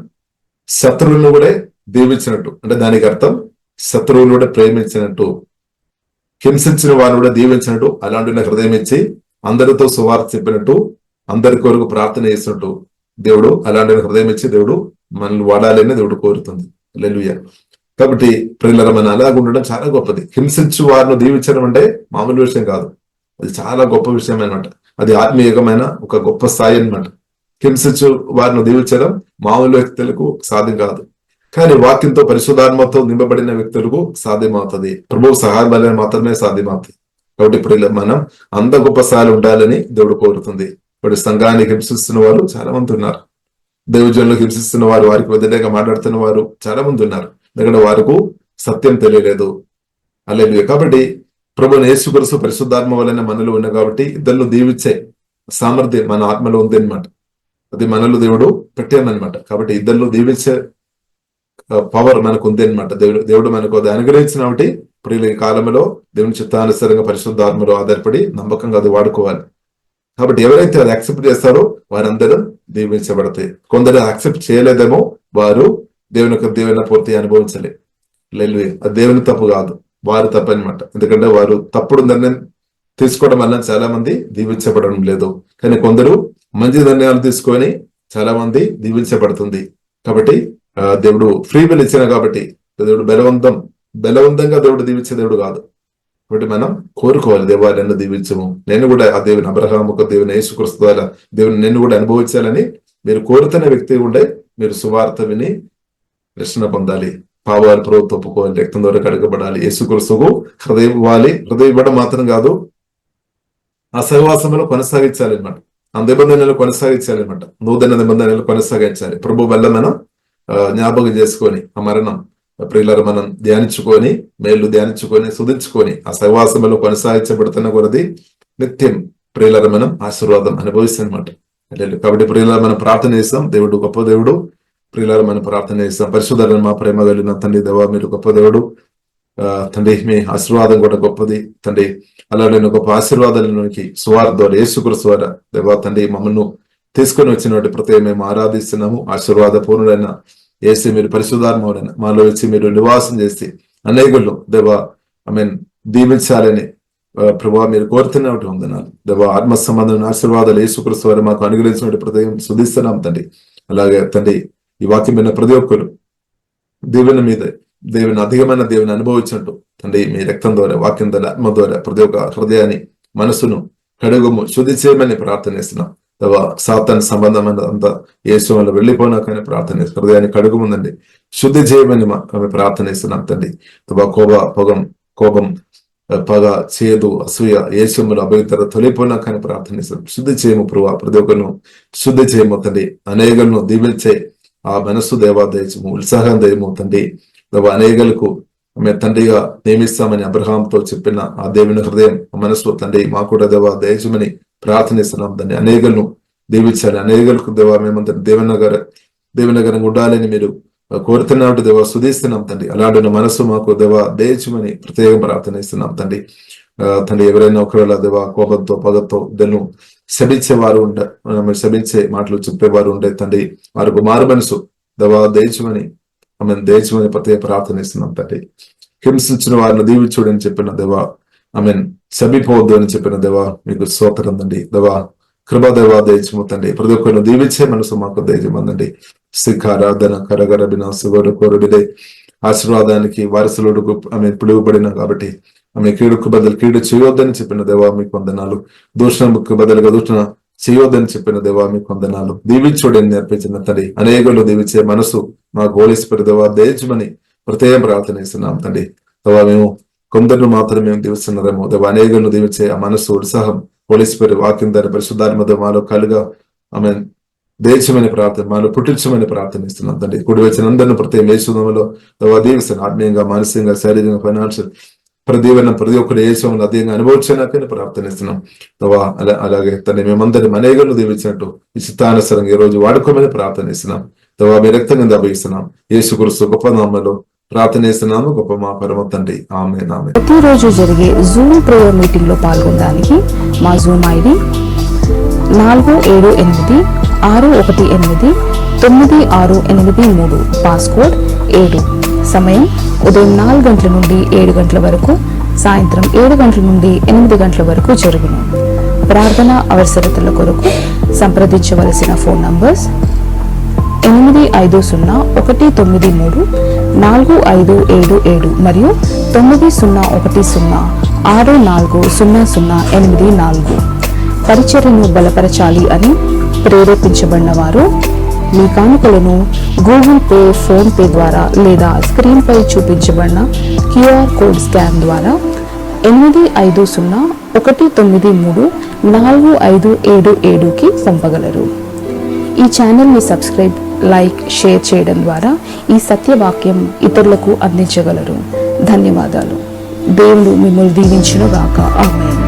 శత్రువులను కూడా దీవించినట్టు, అంటే దానికి అర్థం శత్రువులు కూడా ప్రేమించినట్టు, హింసించిన వారిని కూడా దీవించినట్టు, అలాంటి హృదయం ఇచ్చి అందరితో సువార్త చెప్పినట్టు, అందరి కొరకు ప్రార్థన చేసినట్టు దేవుడు అలాంటి హృదయం ఇచ్చి దేవుడు మనల్ని వాడాలని దేవుడు కోరుతుంది. హల్లెలూయా. కాబట్టి ప్రియులారా, మనం అలాగ ఉండడం చాలా గొప్పది. హింసించు వారిని దీవించడం అంటే మామూలు విషయం కాదు, అది చాలా గొప్ప విషయం అనమాట. అది ఆత్మీయమైన ఒక గొప్ప స్థాయి అనమాట. హింసించు వారిని దీవించడం మామూలు వ్యక్తులకు సాధ్యం కాదు, కానీ వాక్యంతో పరిశుద్ధాత్మతో నింపబడిన వ్యక్తులకు సాధ్యమవుతుంది. ప్రభువు సహాయం వల్ల మాత్రమే సాధ్యమవుతుంది. కాబట్టి ఇప్పుడు మనం అంత గొప్ప స్థాయిలో ఉండాలని దేవుడు కోరుతుంది. ఇప్పుడు సంఘాన్ని హింసిస్తున్న వారు చాలా మంది ఉన్నారు, దైవజనులు హింసిస్తున్న వారు, వారికి వ్యతిరేకంగా మాట్లాడుతున్న వారు చాలా మంది ఉన్నారు, ఎందుకంటే వారికి సత్యం తెలియలేదు. హల్లెలూయా. కాబట్టి ప్రభువుని యేసుక్రీస్తు పరిశుద్ధాత్మ వలన మనలో ఉన్న కాబట్టి ఇద్దరు దీవించే సామర్థ్యం మన ఆత్మలో ఉంది అనమాట. అది మనలో దేవుడు పెట్టామన్నమాట. కాబట్టి ఇద్దరు దీవించే పవర్ మనకు ఉంది అనమాట. దేవుడు మనకు అది అనుగ్రహించిన కాబట్టి ఇప్పుడు ఈ కాలంలో దేవుని చిత్తానుసారంగా పరిశుద్ధాత్మలో ఆధారపడి నమ్మకంగా అది వాడుకోవాలి. కాబట్టి ఎవరైతే అది యాక్సెప్ట్ చేస్తారో వారందరూ దీవించబడతాయి. కొందరు యాక్సెప్ట్ చేయలేదేమో వారు దేవుని యొక్క దీవెన పూర్తి అనుభవించలేదు. హల్లెలూయా. అది దేవుని తప్పు కాదు, వారు తప్పు అనమాట. ఎందుకంటే వారు తప్పుడు నిర్ణయం తీసుకోవడం వల్ల చాలా మంది దీవించబడడం లేదు, కానీ కొందరు మంచి నిర్ణయాలు తీసుకొని చాలా మంది దీవించబడుతుంది. కాబట్టి దేవుడు ఫ్రీ విల్ ఇచ్చిన కాబట్టి దేవుడు బలవంతంగా దేవుడు దీవించే దేవుడు కాదు. కాబట్టి మనం కోరుకోవాలి, దేవా నన్ను దీవించము, నేను కూడా ఆ దేవుని అబ్రహాము ఒక దేవుని యేసుక్రీస్తు ద్వారా దేవుని నిన్ను కూడా అనుభవించాలని మీరు కోరుతున్న వ్యక్తి ఉండే మీరు సువార్త విని రక్షణ పొందాలి. పాపాలు ప్రభుత్వం ఒప్పుకోవాలి, రక్తం ద్వారా కడగబడాలి, యేసుక్రీస్తుకు హృదయం ఇవ్వాలి. హృదయం ఇవ్వడం మాత్రం కాదు, ఆ సహవాసంలో కొనసాగించాలి అనమాట. ఆ నిబంధనలు కొనసాగించాలి అనమాట. నూతన నిబంధనలు కొనసాగించాలి. ప్రభు వల్ల మనం జ్ఞాపకం చేసుకొని ఆ మరణం ప్రియులారా మనం ధ్యానించుకొని మేలు ధ్యానించుకొని సుధించుకొని ఆ సహవాసంలో కొనసాగించబడుతున్న కొలది నిత్యం ప్రియులారా మనం ఆశీర్వాదం అనుభవిస్తాం అనమాట. కాబట్టి ప్రియులారా మనం ప్రార్థన చేస్తాం. దేవుడు గొప్ప దేవుడు. ప్రియులారా మనం ప్రార్థన చేస్తాం. పరిశుద్ధులను మా ప్రేమ కలిగిన తండ్రి దేవా, మీరు గొప్ప దేవుడు తండ్రి. మీ ఆశీర్వాదం కూడా గొప్పది తండ్రి. అలాగే గొప్ప ఆశీర్వాదాలలోనికి సువార్త ద్వారా యేసుక్రీస్తు ద్వారా దేవా తండ్రి మమ్మల్ని తీసుకొని వచ్చినటువంటి ప్రతి మేము ఆరాధిస్తున్నాము. ఆశీర్వాద పూర్ణుడైన యేసు మీరు పరిశుద్ధాత్మవుడైన మాలో వచ్చి మీరు నివాసం చేసి అనేకులు దేవా దీవించాలని ప్రభావ మీరు కోరుతున్నట్టు వందనాలు దేవా. ఆత్మ సంబంధమైన ఆశీర్వాదాలు యేసుక్రీస్తు వారు మాకు అనుగ్రహించినట్టు ప్రతి శుద్ధిస్తున్నాం తండ్రి. అలాగే తండ్రి ఈ వాక్యం విన్న ప్రతి ఒక్కరు దేవుని అధికమైన దేవుని అనుభవించినట్టు తండ్రి మీ రక్తం ద్వారా వాక్యం ద్వారా ఆత్మ ద్వారా ప్రతి ఒక్క హృదయాన్ని మనసును కడుగుము శుద్ధి చేయమని ప్రార్థన చేస్తున్నాం. సాతాన్ సంబంధమైన అంతా యేసు వల్ల వెళ్ళిపోయినా కానీ ప్రార్థన చేస్తున్నాం. హృదయాన్ని కడుగుముందండి శుద్ధి చేయమని మేము ప్రార్థన చేస్తున్నాం తండ్రి. కోపం పగ చేదు అసూయ యేసుములు అభ్యంతర తొలిపోయినా కానీ ప్రార్థన చేస్తున్నాం. శుద్ధి చేయము ప్రభు, ప్రతి ఒక్కరిను శుద్ధి చేయము తండ్రి. అనేకలను దీవించే ఆ మనస్సు దేవా దయచము, ఉత్సాహం దయము తండ్రి. అనేకలకు మేము తండ్రిగా నియమిస్తామని అబ్రహాంతో చెప్పిన ఆ దేవుని హృదయం మనసు తండ్రి మాకు కూడా దేవా దయచమని ప్రార్థనిస్తున్నాం తండ్రి. అనేకలను దీవించాలి, అనేకలకు దేవా మేమంతా దేవనగరంగా ఉండాలని మీరు కోరుతున్నట్టు దేవా శుధిస్తున్నాం తండ్రి. అలాంటి మనసు మాకు దేవా దయచమని ప్రత్యేకం ప్రార్థనిస్తున్నాం తండ్రి. తండ్రి ఎవరైనా ఒకవేళ దేవా కోపంతో పగతో ఇద్దరు శపించేవారు ఉండే శపించే మాటలు చెప్పేవారు ఉండే తండ్రి, వారికి మారు మనసు దేవా దయచమని దయచమని ప్రత్యేక ప్రార్థనిస్తున్నాం తండ్రి. హింసించిన వారిని దీవించుడని చెప్పిన దేవా శబిపోవద్దు అని చెప్పిన దేవా మీకు స్తోత్రం తండ్రి. దేవా కృపా దేవా దయచము తండ్రి. ప్రతి ఒక్కరిని దీవించే మనసు మాకు దయచమందండి. శిఖారాధన కరగర వినాశగోరు కోరుడిదే ఆశీర్వాదానికి వారసులుడు పిలువబడిన కాబట్టి కీడుకు బదులు కీడు చేయొద్దని చెప్పిన దేవా మీకు వందనాలు. దూషణకు బదులుగా దూషణ చేయొద్దని చెప్పిన దేవా మీకు వందనాలు. దీవించుడని నేర్పించిన తండ్రి. అనేకులు దీవించే మనసు మాకు హోలీస్పిరిట్ దేవా దయచమని ప్రత్యేకం ప్రార్థనిస్తున్నాం తండ్రి. దేవా మేము కొందరు మాత్రమే మేము దీవిస్తున్నారేమో దేవా, అనేకులను దీవించే ఆ మనసు ఉత్సాహం హోలీస్పిరిట్ వాక్యం ద్వారా పరిశుద్ధాత్మతో మాలో కలుగా దయచమని ప్రార్థన మాలో పుట్టించమని ప్రార్థనిస్తున్నాం తండ్రి. కుడి వచ్చిన అందరిని ప్రత్యేక యేసునామములో దేవా దీవిస్తాను. ఆత్మీయంగా మానసికంగా శారీరకంగా ఫైనాన్షియల్ ప్రతి ఒక్కరు యేసుని అధికంగా అనుభవించాకని ప్రార్థనిస్తున్నాం దేవా. అలాగే తండ్రి మేమందరినీ అనేకులను దీవించినట్టు ఈ చిత్తానుసరంగా ఈ రోజు వాడుకోమని ప్రార్థనిస్తున్నాం దేవా. మీ రక్తం కింద అభయిస్తున్నాం యేసుక్రీస్తు గొప్ప నామములో ప్రార్థనిస్తున్నాము గొప్ప మా పరమ తండ్రి. ఆమేన్ ఆమేన్. ప్రతిరోజు జరిగే జూమ్ ప్రేయర్ మీటింగ్ లో పాల్గొనడానికి మా జూమ్ ఐడి 478618 9683, పాస్కోడ్ 7. సమయం ఉదయం 4 గంటల నుండి 7 గంటల వరకు, సాయంత్రం 7 గంటల నుండి 8 గంటల వరకు జరుగును. ప్రార్థన అవసరతల కొరకు సంప్రదించవలసిన ఫోన్ నంబర్స్ 8501934577 మరియు 9010640084. పరిచర్యను బలపరచాలి అని ప్రేరేపించబడిన వారు మీ కానుకలను గూగుల్ పే, ఫోన్ పే ద్వారా లేదా స్క్రీన్ పై చూపించబడిన QR కోడ్ స్కాన్ ద్వారా 8501934577కి పంపగలరు. ఈ ఛానల్ని సబ్స్క్రైబ్, లైక్, షేర్ చేయడం ద్వారా ఈ సత్యవాక్యం ఇతరులకు అందించగలరు. ధన్యవాదాలు. దేవుడు మిమ్మల్ని దీవించును గాక. ఆమేన్.